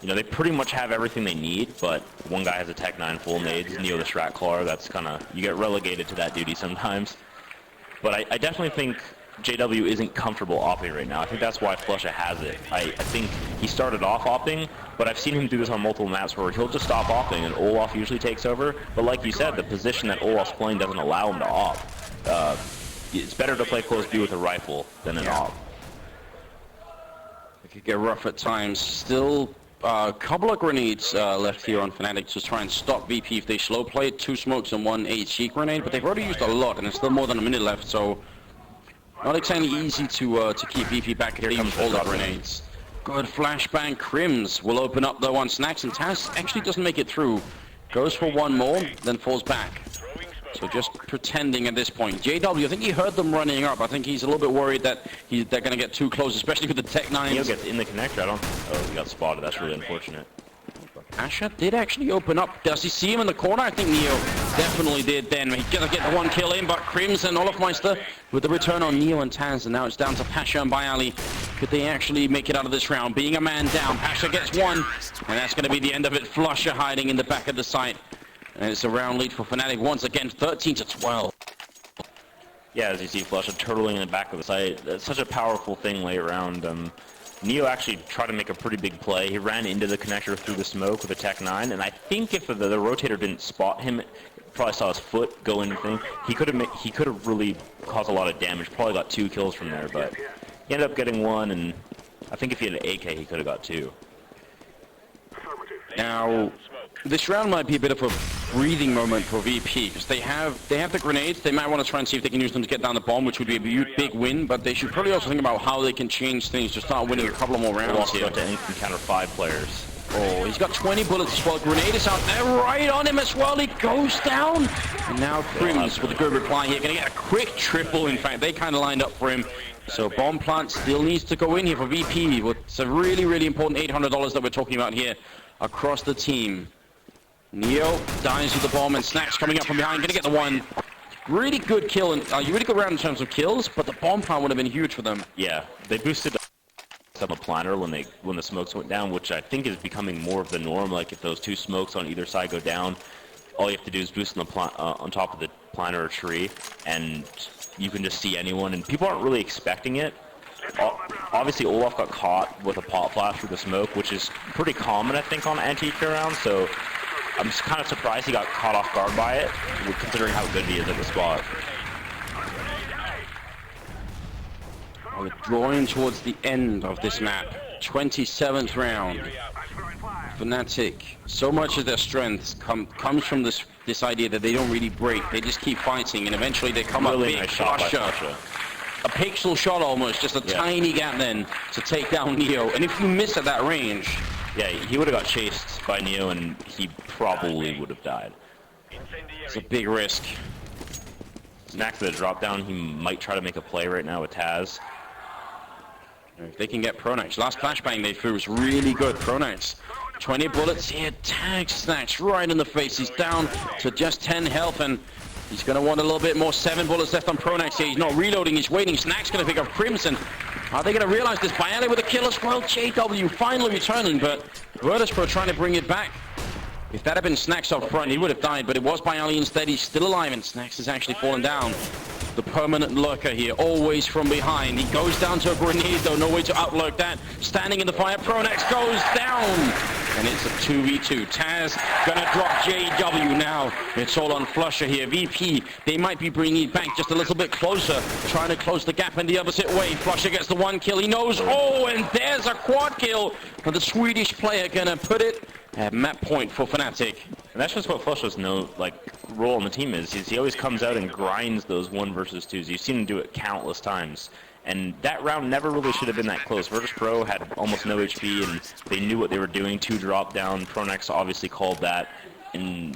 you know, they pretty much have everything they need, but one guy has a Tech 9 full nades, Neo the Strat Claw. That's kind of, you get relegated to that duty sometimes. But I definitely think JW isn't comfortable opping right now. I think that's why Flusha has it. I think he started off opping, but I've seen him do this on multiple maps where he'll just stop opping and Olaf usually takes over. But like you said, the position that Olaf's playing doesn't allow him to op. It's better to play close B with a rifle than an op. It could get rough at times. Still a couple of grenades left here on Fnatic to try and stop VP if they slow play it. 2 smokes and 1 HE grenade, but they've already used a lot and there's still more than a minute left, so not exactly easy to keep VP back at least with all the grenades. Good flashbang. Crims will open up though on Snacks, and Taz actually doesn't make it through. Goes for one more, then falls back. So just pretending at this point. JW, I think he heard them running up. I think he's a little bit worried that they're going to get too close, especially with the Tech 9s. Neo gets in the connector. Oh, he got spotted. That's really unfortunate. Asha did actually open up. Does he see him in the corner? I think Neo definitely did then. He's going to get the 1 kill in, but Crims and Olofmeister with the return on Neo and Taz, and now it's down to Pasha and Bayali. Could they actually make it out of this round? Being a man down, Pasha gets 1, and that's going to be the end of it. Flusha hiding in the back of the site. And it's a round lead for Fnatic once again, 13-12. Yeah, as you see, Flusha turtling in the back of the site. That's such a powerful thing late round. Neo actually tried to make a pretty big play. He ran into the connector through the smoke with a Tech 9, and I think if the rotator didn't spot him, probably saw his foot go in the thing, he could have really caused a lot of damage. Probably got 2 kills from there, but he ended up getting 1, and I think if he had an AK, he could have got 2. Now, this round might be a bit of a breathing moment for VP, because they have the grenades. They might want to try and see if they can use them to get down the bomb, which would be a big win, but they should probably also think about how they can change things to start winning a couple more rounds here. To encounter 5 players. Oh, he's got 20 bullets as well. Grenade is out there, right on him as well. He goes down. And now Crims with a good reply here. Going to get a quick triple, in fact. They kind of lined up for him. So bomb plant still needs to go in here for VP. It's a really, really important $800 that we're talking about here across the team. Neo dies with the bomb, and Snacks coming up from behind, going to get the 1. Really good kill, and really good round in terms of kills, but the bomb plant would have been huge for them. Yeah, they boosted on the planter when the smokes went down, which I think is becoming more of the norm. Like if those 2 smokes on either side go down, all you have to do is boost on the on top of the planter or tree, and you can just see anyone, and people aren't really expecting it. Obviously, Olaf got caught with a pot flash through the smoke, which is pretty common, I think, on anti-EQ rounds, so I'm just kind of surprised he got caught off guard by it, considering how good he is at the spot. We're drawing towards the end of this map. 27th round. Fnatic, so much of their strength comes from this idea that they don't really break. They just keep fighting, and eventually they come really up big. Nice shot by Flusha. A pixel shot almost, just a tiny gap then to take down Neo. And if you miss at that range... Yeah, he would have got chased by Neo, and he probably would have died. It's a big risk. Snacks at the drop down. He might try to make a play right now with Taz. If they can get Pronax. Last flashbang they threw was really good. Pronax, 20 bullets here, tags Snacks right in the face. He's down to just 10 health, and He's going to want a little bit more. 7 bullets left on Pronax here. He's not reloading. He's waiting. Snack's going to pick up Crimson. Are they going to realize this? Bialy with a kill as well. JW finally returning, but Virtus.pro trying to bring it back. If that had been Snacks up front, he would have died, but it was Bialy instead. He's still alive, and Snacks has actually fallen down. The permanent lurker here, always from behind. He goes down to a grenade, though. No way to outlurk that. Standing in the fire, Pronax goes down. And it's a 2v2. Taz gonna drop JW now. It's all on Flusher here. VP, they might be bringing it back just a little bit closer. Trying to close the gap in the opposite way. Flusher gets the 1 kill. He knows, oh, and there's a quad kill. And the Swedish player gonna put it at map point for Fnatic. And that's just what Flusher's role in the team is. He always comes out and grinds those 1 versus 2s. You've seen him do it countless times. And that round never really should have been that close. Virtus.pro had almost no HP, and they knew what they were doing. 2 drop down. Pronax obviously called that. And,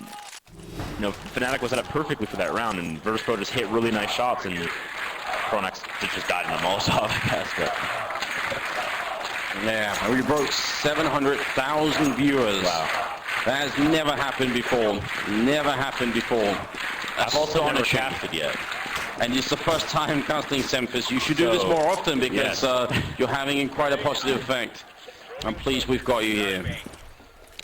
Fnatic was set up perfectly for that round, and Virtus.pro just hit really nice shots, and Pronax just died in the Molotov, I guess. But yeah, we broke 700,000 viewers. Wow. That has never happened before. Never happened before. I've also never casted yet. And it's the first time casting Semphis. You should do this more often because you're having quite a positive effect. I'm pleased we've got you here.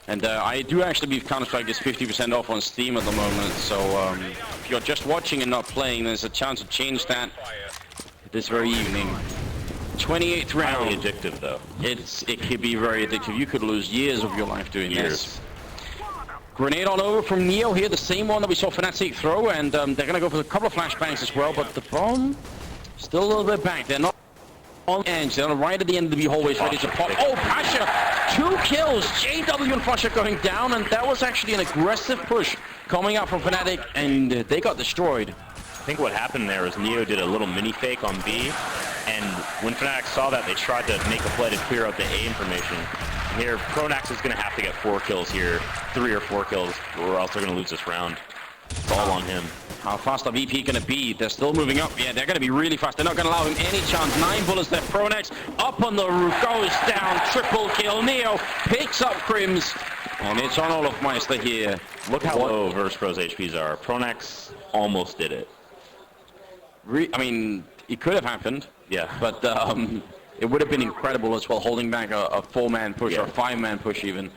And I do actually believe Counter-Strike is 50% off on Steam at the moment. So if you're just watching and not playing, there's a chance to change that this very evening. 28th round. Highly addictive, though. It could be very addictive. You could lose years of your life doing this. Grenade on over from Neo here, the same one that we saw Fnatic throw, and they're going to go for a couple of flashbangs as well, but the bomb still a little bit back. They're not on the edge. They're right at the end of the B hallways, ready to pop. Oh, Pasha! 2 kills! JW and Flusher going down, and that was actually an aggressive push coming out from Fnatic, and they got destroyed. I think what happened there was Neo did a little mini fake on B, and when Fnatic saw that, they tried to make a play to clear out the A information. Here, Pronax is going to have to get 4 kills here, 3 or 4 kills, or else they're going to lose this round. It's all on him. How fast are VP going to be? They're still moving up. Yeah, they're going to be really fast. They're not going to allow him any chance. 9 bullets left. Pronax up on the roof, goes down, triple kill. Neo picks up Crims, and it's on Olofmeister here. Look how low Virtus.pro's HPs are. Pronax almost did it. I mean, it could have happened. Yeah. But it would have been incredible as well, holding back a 4-man push or a 5-man push even.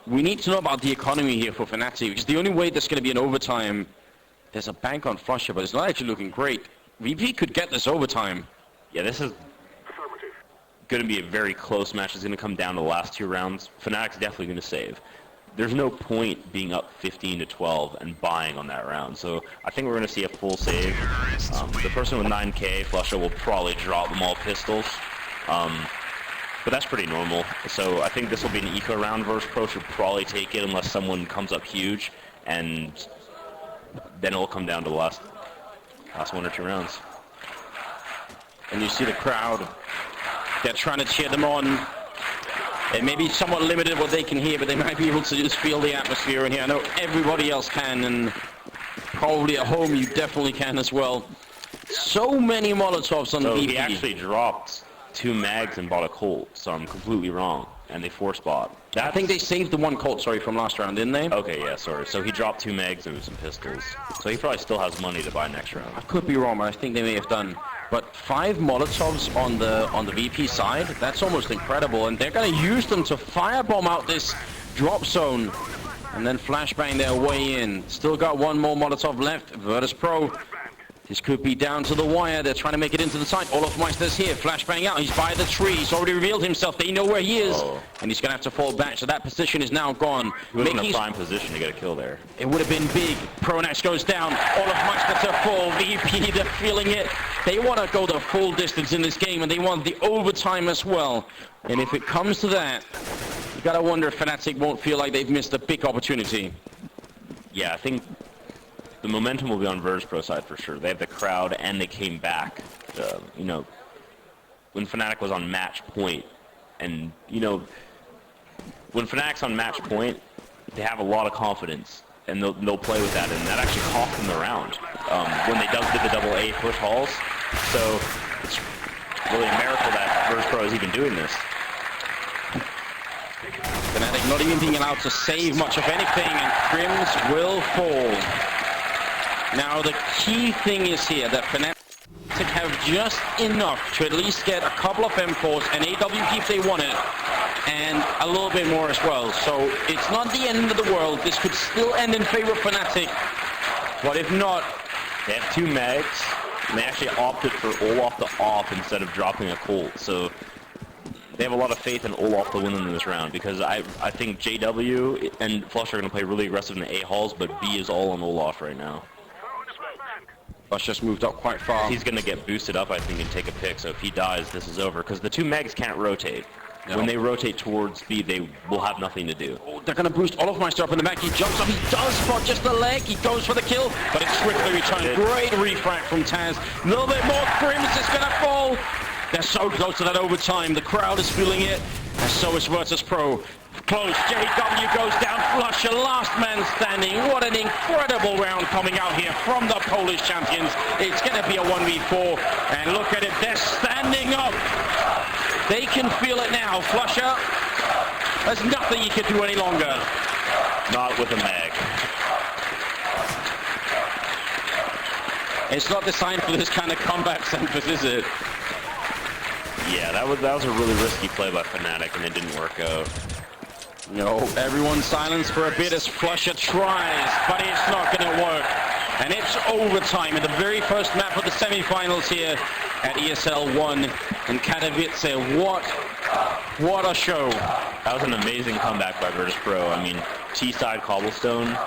We need to know about the economy here for Fnatic, because the only way there's going to be an overtime, there's a bank on Flusher, but it's not actually looking great. VP could get this overtime. Yeah, this is going to be a very close match. It's going to come down to the last 2 rounds. Fnatic's definitely going to save. There's no point being up 15-12 and buying on that round. So I think we're going to see a full save. The person with 9k, Flusher, will probably drop them all pistols. But that's pretty normal. So I think this will be an eco round. Virtus.pro should probably take it unless someone comes up huge. And then it'll come down to the last 1 or 2 rounds. And you see the crowd. They're trying to cheer them on. It may be somewhat limited what they can hear, but they might be able to just feel the atmosphere in here. I know everybody else can, and probably at home you definitely can as well. So many Molotovs on the VP. He actually dropped 2 mags and bought a Colt, so I'm completely wrong. And they force bought. I think they saved the 1 Colt, sorry, from last round, didn't they? Okay, yeah, sorry. So he dropped 2 mags and some pistols. So he probably still has money to buy next round. I could be wrong, but I think they may have done. But 5 Molotovs on the VP side, that's almost incredible. And they're going to use them to firebomb out this drop zone. And then flashbang their way in. Still got 1 more Molotov left. Virtus.pro. This could be down to the wire. They're trying to make it into the site. Olofmeister's here. Flashbang out. He's by the tree. He's already revealed himself. They know where he is. And he's going to have to fall back. So that position is now gone. He was in a prime position to get a kill there. It would have been big. Pronax goes down. Olofmeister to fall. VP, they're feeling it. They want to go the full distance in this game, and they want the overtime as well. And if it comes to that, you got to wonder if Fnatic won't feel like they've missed a big opportunity. Yeah, I think the momentum will be on Virtus.pro side for sure. They have the crowd, and they came back. When Fnatic was on match point, and, when Fnatic's on match point, they have a lot of confidence, and they'll play with that, and that actually cost them the round when they did the double A push hauls. So it's really a miracle that Virtus.pro is even doing this. Fnatic not even being allowed to save much of anything, and Crims will fall. Now the key thing is here that Fnatic have just enough to at least get a couple of M4s and AWP if they want it, and a little bit more as well. So it's not the end of the world. This could still end in favor of Fnatic, but if not, they have 2 mags, and they actually opted for Olaf to off instead of dropping a Colt. So they have a lot of faith in Olaf to win in this round, because I think JW and Flush are going to play really aggressive in the A halls, but B is all on Olaf right now. Flush just moved up quite far. He's going to get boosted up, I think, and take a pick. So if he dies, this is over, because the 2 mags can't rotate. No. When they rotate towards B, they will have nothing to do. Oh, they're going to boost Olafmeister up in the back. He jumps up. He does spot just the leg. He goes for the kill, but it's swiftly returned. Great refract from Taz. A little bit more. Crims is going to fall. They're so close to that overtime. The crowd is feeling it, and so is Virtus Pro. Close. JW goes down. Flusher, last man standing. What an incredible round coming out here from the Polish champions. It's going to be a 1v4, and look at it. They're standing up. They can feel it now. Flusher, there's nothing you can do any longer. Not with a mag. It's not designed for this kind of comeback Xanthus, is it? Yeah, that was a really risky play by Fnatic, and it didn't work out. No, everyone's silenced for a bit as Flusher tries, but it's not going to work. And it's overtime in the very first map of the semi-finals here at ESL 1 in Katowice. What a show. That was an amazing comeback by Virtus Pro. I mean, T-side cobblestone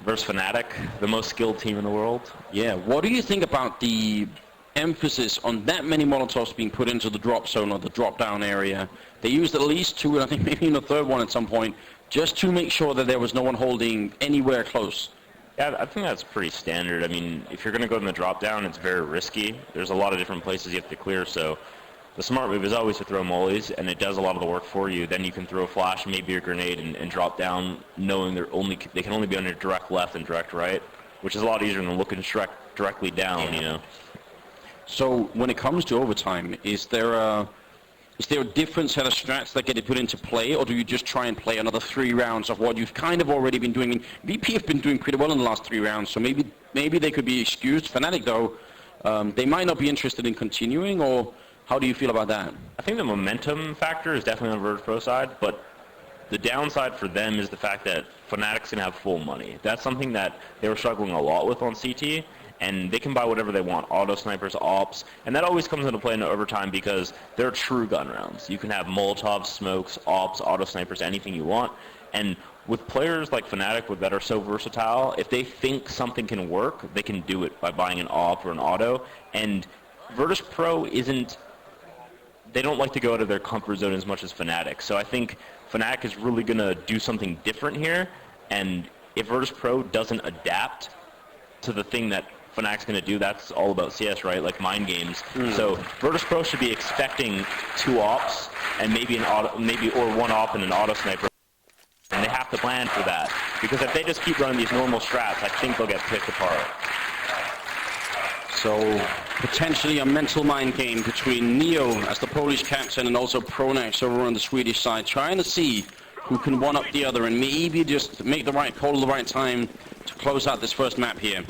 versus Fnatic, the most skilled team in the world. Yeah, what do you think about the emphasis on that many Molotovs being put into the drop zone or the drop down area? They used at least 2, and I think maybe even a third one at some point, just to make sure that there was no one holding anywhere close. Yeah, I think that's pretty standard. I mean, if you're going to go in the drop down, it's very risky. There's a lot of different places you have to clear, so the smart move is always to throw mollies, and it does a lot of the work for you. Then you can throw a flash, maybe a grenade, and drop down, knowing they can only be on your direct left and direct right, which is a lot easier than looking directly down, you know. So when it comes to overtime, is there a different set of strats that get put into play, or do you just try and play another 3 rounds of what you've kind of already been doing? VP have been doing pretty well in the last 3 rounds, so maybe they could be excused. Fnatic, though, they might not be interested in continuing, or how do you feel about that? I think the momentum factor is definitely on the Virtus Pro side, but the downside for them is the fact that Fnatic's going to have full money. That's something that they were struggling a lot with on CT, and they can buy whatever they want, auto snipers, ops, and that always comes into play in overtime because they're true gun rounds. You can have Molotovs, smokes, ops, auto snipers, anything you want, and with players like Fnatic that are so versatile, if they think something can work, they can do it by buying an op or an auto, and Virtus Pro they don't like to go out of their comfort zone as much as Fnatic, so I think Fnatic is really going to do something different here, and if Virtus Pro doesn't adapt to the thing that Fnatic's going to do, that's all about CS, right? Like mind games. So Virtus Pro should be expecting 2 ops and maybe or 1 op and an auto sniper, and they have to plan for that, because if they just keep running these normal strats, I think they'll get picked apart. So potentially a mental mind game between Neo as the Polish captain and also Pronax over on the Swedish side, trying to see who can one up the other and maybe just make the right call at the right time to close out this first map here.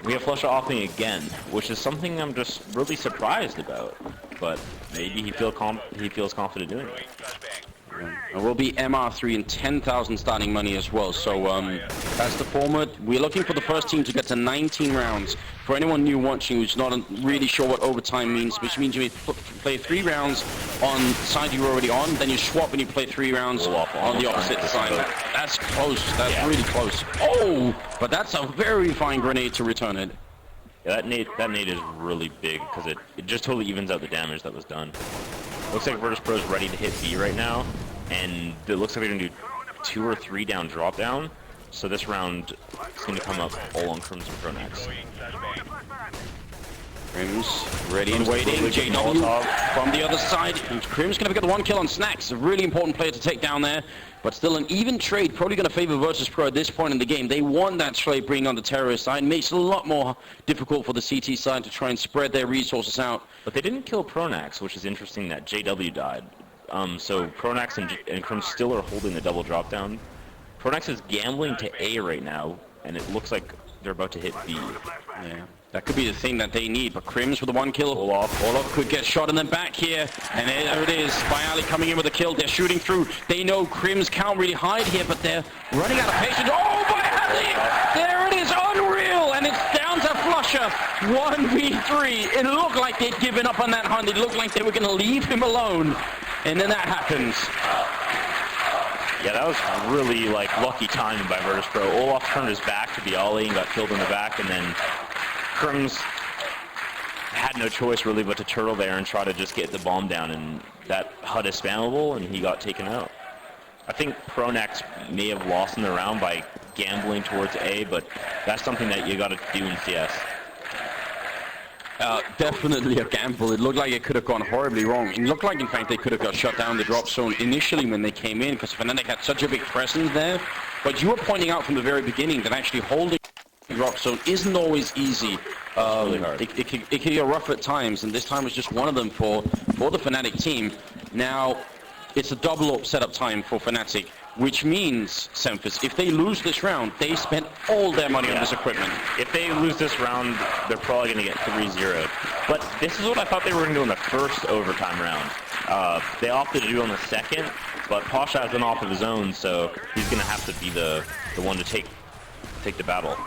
We have Flusher offing again, which is something I'm just really surprised about, but maybe he feels confident doing it. It will be MR3 and 10,000 starting money as well. So that's the format. We're looking for the first team to get to 19 rounds. For anyone new watching who's not really sure what overtime means, which means you play 3 rounds on the side you're already on, then you swap and you play 3 rounds on the opposite side. That's close. That's really close. Oh, but that's a very fine grenade to return it. Yeah, that nade is really big because it just totally evens out the damage that was done. Looks like Virtus Pro is ready to hit B right now, and it looks like they're going to do 2 or 3 down drop down. So this round is going to come up all on Crimson Pronax. Crims ready and waiting. JW from the other side. Crims going to get the 1 kill on Snacks. A really important player to take down there. But still an even trade. Probably going to favor Virtus Pro at this point in the game. They want that trade bringing on the terrorist side. Makes it a lot more difficult for the CT side to try and spread their resources out. But they didn't kill Pronax, which is interesting that JW died. So Pronax and Crims still are holding the double drop down. Pronax is gambling to A right now, and it looks like they're about to hit B. Yeah, that could be the thing that they need, but Crims with the one kill. Olaf could get shot in the back here, and there it is. Bayali coming in with a kill. They're shooting through. They know Crims can't really hide here, but they're running out of patience. Oh, Bayali! There it is, unreal! And it's down to Flusher, 1v3. It looked like they'd given up on that hunt. It looked like they were going to leave him alone, and then that happens. Yeah, that was really like lucky timing by Virtus Pro. Olaf turned his back to Bayali and got killed in the back, and then Crims had no choice really but to turtle there and try to just get the bomb down, and that HUD is spammable, and he got taken out. I think Pronax may have lost in the round by gambling towards A, but that's something that you got to do in CS. Definitely a gamble. It looked like it could have gone horribly wrong. It looked like, in fact, they could have got shut down the drop zone initially when they came in, because Fnatic had such a big presence there. But you were pointing out from the very beginning that actually holding the drop zone isn't always easy. Really hard. It can get rough at times, and this time was just one of them for the Fnatic team. Now, it's a double-up setup time for Fnatic, which means, Semphis, if they lose this round, they spent all their money on this equipment. If they lose this round, they're probably going to get 3-0. But this is what I thought they were going to do in the first overtime round. They opted to do on the second, but Pasha has been off of his own, so he's going to have to be the one to take the battle.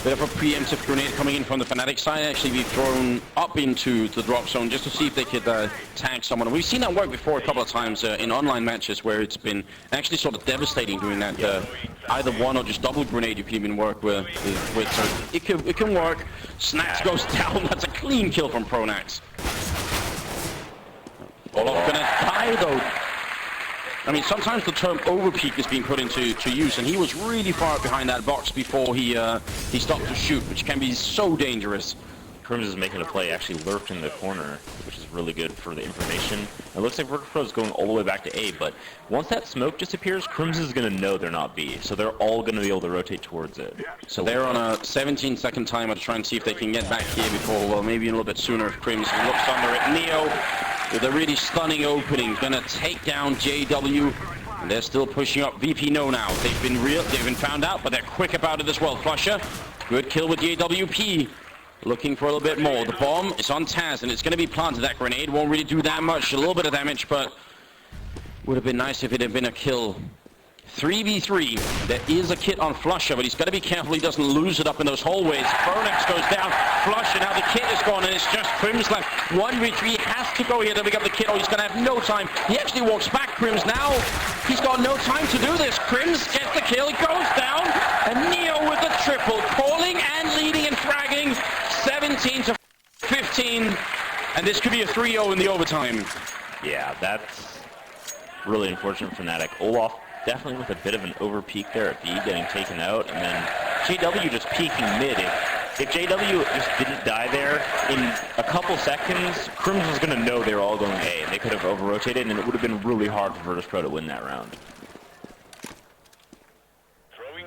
Bit of a preemptive grenade coming in from the Fnatic side. Actually, we've thrown up into the drop zone just to see if they could tag someone. We've seen that work before a couple of times in online matches where it's been actually sort of devastating doing that. Either one or just double grenade you can even work with. So it can work. Snax goes down. That's a clean kill from Pronax. Olaf gonna die though. I mean, sometimes the term overpeak is being put into use, and he was really far behind that box before he stopped to shoot, which can be so dangerous. Crims is making a play, actually lurked in the corner, which is really good for the information. It looks like Virtus Pro is going all the way back to A, but once that smoke disappears, Crims is going to know they're not B, so they're all going to be able to rotate towards it. So they're on a 17-second timer to try and see if they can get back here before, well, maybe a little bit sooner if Crims looks under it. Neo, with a really stunning opening, going to take down JW. And they're still pushing up. VP no now. They've been found out, but they're quick about it as well. Flusher, good kill with JWP. Looking for a little bit more. The bomb is on Taz, and it's going to be planted. That grenade won't really do that much. A little bit of damage, but would have been nice if it had been a kill. 3v3. There is a kit on Flusher, but he's got to be careful he doesn't lose it up in those hallways. Pronax goes down. Flusher, now the kit is gone, and it's just Crims left. 1v3. He has to go here to pick up the kit, or he's going to have no time. He actually walks back, Crims. Now he's got no time to do this. Crims gets the kill. He goes down, and Neo with the triple. Calling and leading and fragging. 17-15. And this could be a 3-0 in the overtime. Yeah, that's really unfortunate for Fnatic. Olaf definitely with a bit of an over peak there at B, getting taken out, and then JW just peeking mid. If JW just didn't die there, in a couple seconds, Crims was going to know they were all going A, and they could have over-rotated, and it would have been really hard for Virtus Pro to win that round.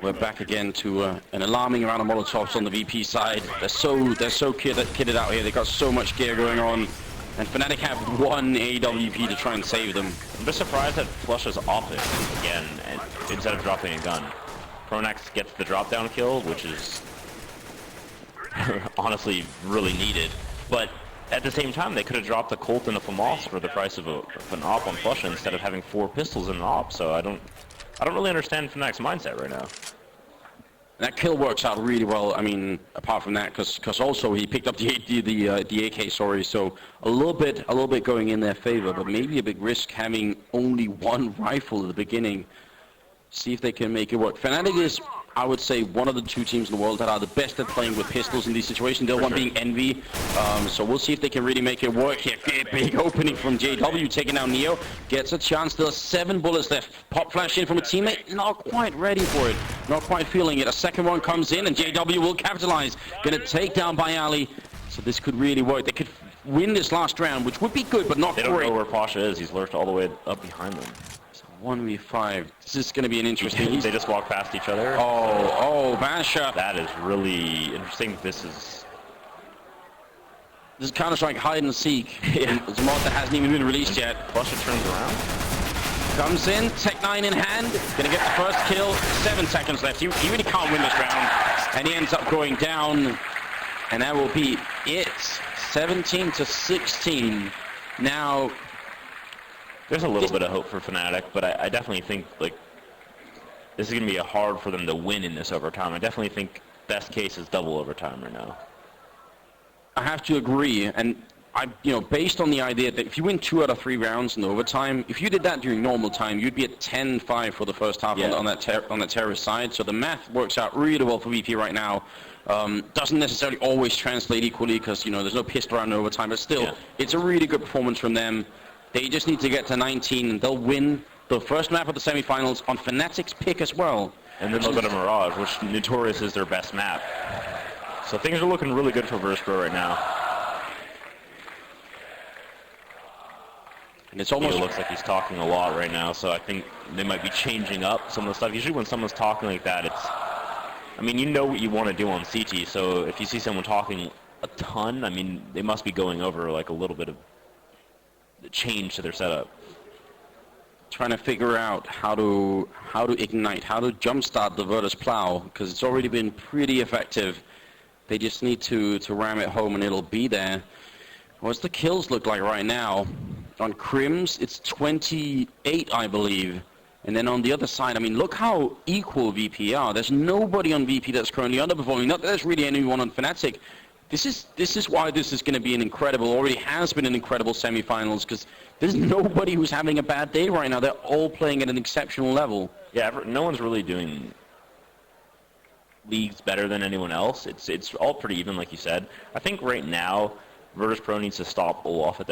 We're back again to an alarming round of Molotovs on the VP side. They're so kitted out here. They've got so much gear going on. And Fnatic have one AWP to try and save them. I'm just surprised that Flusher's off it again, and instead of dropping a gun. Pronax gets the drop down kill, which is honestly really needed. But at the same time, they could have dropped a Colt and a FAMAS for the price of an AWP on Flusher instead of having 4 pistols in an AWP. So I don't really understand Fnatic's mindset right now. That kill works out really well. I mean, apart from that, because also he picked up the AK, sorry. So a little bit going in their favor, but maybe a big risk having only one rifle at the beginning. See if they can make it work. Fnatic is, I would say, one of the 2 teams in the world that are the best at playing with pistols in these situations. The other one being Envy. So we'll see if they can really make it work here. Big opening from JW, taking down Neo. Gets a chance. Still 7 bullets left. Pop flash in from a teammate. Not quite ready for it. Not quite feeling it. A second one comes in, and JW will capitalize. Going to take down Bayali. So this could really work. They could win this last round, which would be good, but not great. They don't know where Pasha is. He's lurked all the way up behind them. 1v5. This is going to be an interesting... They just walk past each other. Oh, Basha. That is really interesting. This is Counter-Strike hide and seek. It's a mod that hasn't even been released yet. Flusher turns around. Comes in, Tech9 in hand, gonna get the first kill, 7 seconds left. He really can't win this round, and he ends up going down, and that will be it. 17-16. Now, there's a little bit of hope for Fnatic, but I definitely think like this is gonna be hard for them to win in this overtime. I definitely think best case is double overtime right now. I have to agree, and based on the idea that if you win 2 out of 3 rounds in overtime, if you did that during normal time, you'd be at 10-5 for the first half on that terrorist side. So the math works out really well for VP right now. Doesn't necessarily always translate equally because there's no pistol around in overtime, but still, it's a really good performance from them. They just need to get to 19, and they'll win the first map of the semifinals on Fnatic's pick as well. And then they'll go to Mirage, which Notorious is their best map. So things are looking really good for Virtus.pro right now. And it's almost looks like he's talking a lot right now, so I think they might be changing up some of the stuff. Usually when someone's talking like that, I mean, you know what you want to do on CT, so if you see someone talking a ton, I mean, they must be going over like a little bit of change to their setup. Trying to figure out how to ignite, how to jumpstart the Virtus Plow, because it's already been pretty effective. They just need to ram it home and it'll be there. What's the kills look like right now? On Crims, it's 28, I believe. And then on the other side, I mean, look how equal VP are. There's nobody on VP that's currently underperforming. Not that there's really anyone on Fnatic. This is why this is going to be an incredible, already has been an incredible semifinals, because there's nobody who's having a bad day right now. They're all playing at an exceptional level. Yeah, no one's really doing leagues better than anyone else. It's all pretty even, like you said. I think right now, Virtus.pro needs to stop Olaf at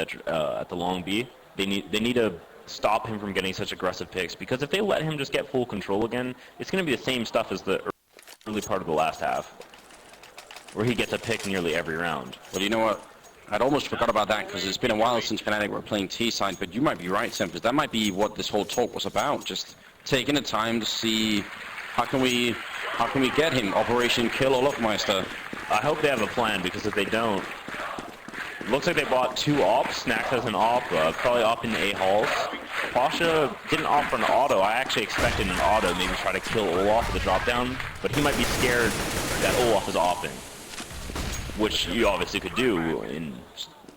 the long B. They need to stop him from getting such aggressive picks, because if they let him just get full control again, it's going to be the same stuff as the early part of the last half, where he gets a pick nearly every round. Well, you know what? I'd almost forgot about that because it's been a while since Fnatic were playing T-side, but you might be right, Sam, because that might be what this whole talk was about, just taking the time to see how can we get him, Operation Kill Olofmeister. I hope they have a plan, because if they don't, it looks like they bought 2 ops. Snax has an op, probably op in A halls. Pasha didn't opt for an auto. I actually expected an auto, maybe try to kill Olaf with the drop down, but he might be scared that Olaf is opping, which you obviously could do in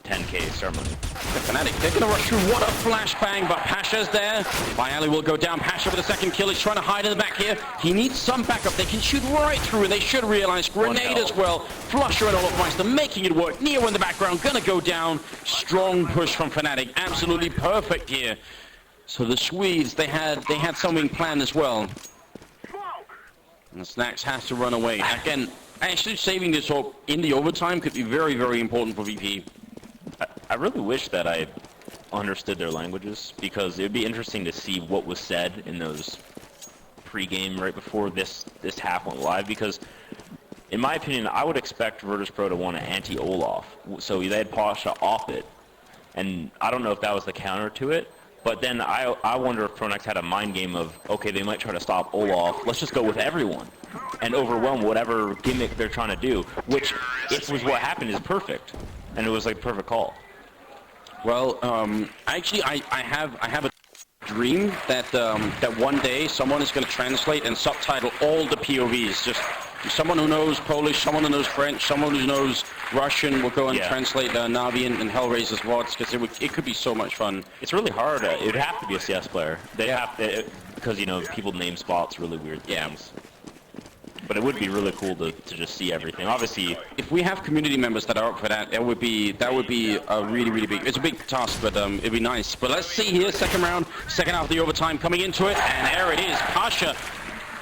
10k ceremony. The Fnatic, they're going to rush through. What a flashbang, but Pasha's there. Bayali will go down. Pasha with a second kill. He's trying to hide in the back here. He needs some backup. They can shoot right through, and they should realize. Grenade as well. Flusher and Olofmeister making it work. Neo in the background, going to go down. Strong push from Fnatic. Absolutely perfect here. So the Swedes, they had something planned as well. And Snax has to run away. Again, actually saving this all in the overtime could be very, very important for VP. I really wish that I understood their languages, because it would be interesting to see what was said in those pre-game right before this half went live, because in my opinion, I would expect Virtus.pro to want to anti-Olaf. So they had Pasha off it, and I don't know if that was the counter to it, but then I wonder if Pronex had a mind game of, okay, they might try to stop Olaf, let's just go with everyone and overwhelm whatever gimmick they're trying to do, which, if was what happened, is perfect. And it was like perfect call. Well, actually, I have a dream that that one day someone is going to translate and subtitle all the POVs. Just someone who knows Polish, someone who knows French, someone who knows Russian will go and translate Navi and Hellraiser's VODs, because it could be so much fun. It's really hard. It would have to be a CS player. They have to, because people name spots really weird things. But it would be really cool to just see everything. Obviously, if we have community members that are up for that, that would be a really big. It's a big task, but it'd be nice. But let's see here, second round, second half of the overtime coming into it, and there it is. Pasha,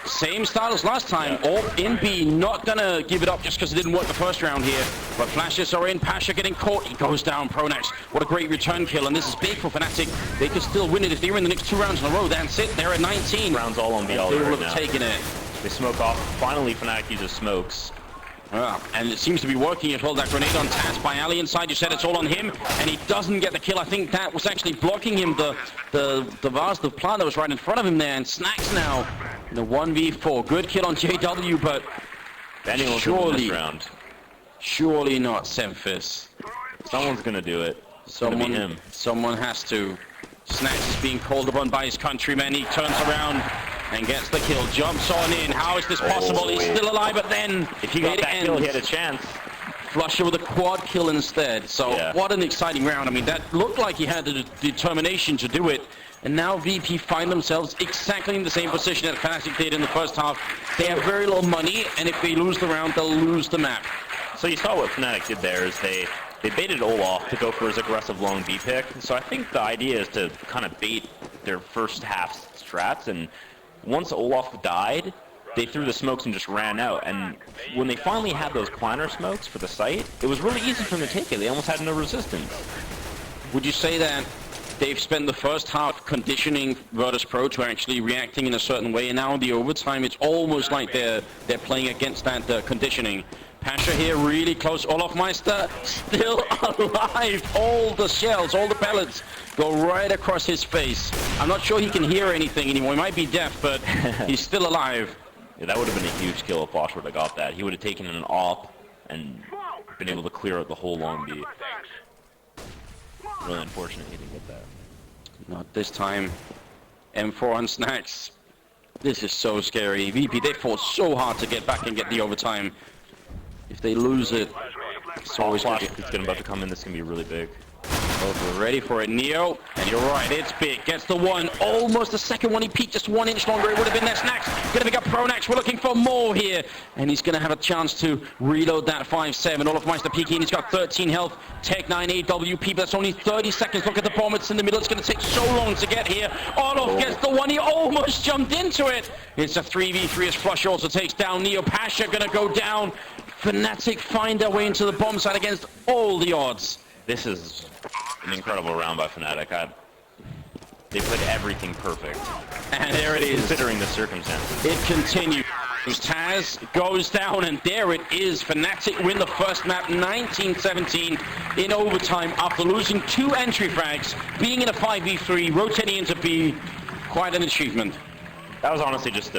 same style as last time. All in B, not gonna give it up just because it didn't work the first round here. But flashes are in. Pasha getting caught. He goes down. Pronex. What a great return kill, and this is big for Fnatic. They could still win it if they win the next 2 rounds in a row. That's it. They're at 19. Rounds all on B all they will right have now. taken it. They smoke off. Finally, Fnatic uses smokes. And it seems to be working as well. That grenade on Taz by Ali inside. You said it's all on him, and he doesn't get the kill. I think that was actually blocking him. The vase, the plant that was right in front of him there. And Snax now the 1v4. Good kill on JW, but surely not Semphis. Someone's gonna do it. It's gonna be him. Someone has to. Snacks is being called upon by his countrymen. He turns around and gets the kill. Jumps on in. How is this possible? He's still alive, but then if he got that kill, he had a chance. Flusher with a quad kill instead. So what an exciting round. I mean, that looked like he had the determination to do it. And now VP find themselves exactly in the same position that Fnatic did in the first half. They have very little money, and if they lose the round, they'll lose the map. So you saw what Fnatic did there is they baited Olaf to go for his aggressive long B pick. So I think the idea is to kind of bait their first half strats, and once Olaf died, they threw the smokes and just ran out. And when they finally had those planner smokes for the site, it was really easy for them to take it. They almost had no resistance. Would you say that they've spent the first half conditioning Virtus Pro to actually reacting in a certain way, and now in the overtime, it's almost like they're playing against that conditioning? Pasha here really close. Olafmeister still alive. All the shells, all the pellets go right across his face. I'm not sure he can hear anything anymore. He might be deaf, but he's still alive. Yeah, that would have been a huge kill if Bosch would have got that. He would have taken an op and been able to clear out the whole long B. Really unfortunate he didn't get that. Not this time. M4 on Snacks. This is so scary. VP, they fought so hard to get back and get the overtime. If they lose it, it's always flash is about to come in. This is going to be really big. Oh, we're ready for it, Neo. And you're right, it's big. Gets the one. Almost the second one. He peaked just 1 inch longer. It would have been there. Snacks going to pick up Pronax. We're looking for more here. And he's going to have a chance to reload that 5-7. Olafmeister peeking. He's got 13 health. Tech 9 AWP, but that's only 30 seconds. Look at the bomb. It's in the middle. It's going to take so long to get here. Olaf gets the one. He almost jumped into it. It's a 3v3 as Flush also takes down Neo. Pasha going to go down. Fnatic find their way into the bomb site against all the odds. This is an incredible round by Fnatic. They put everything perfect. And there it is. Considering the circumstances. It continues. Taz goes down, and there it is. Fnatic win the first map 19-17 in overtime after losing 2 entry frags, being in a 5v3, rotating into B. Quite an achievement. That was honestly just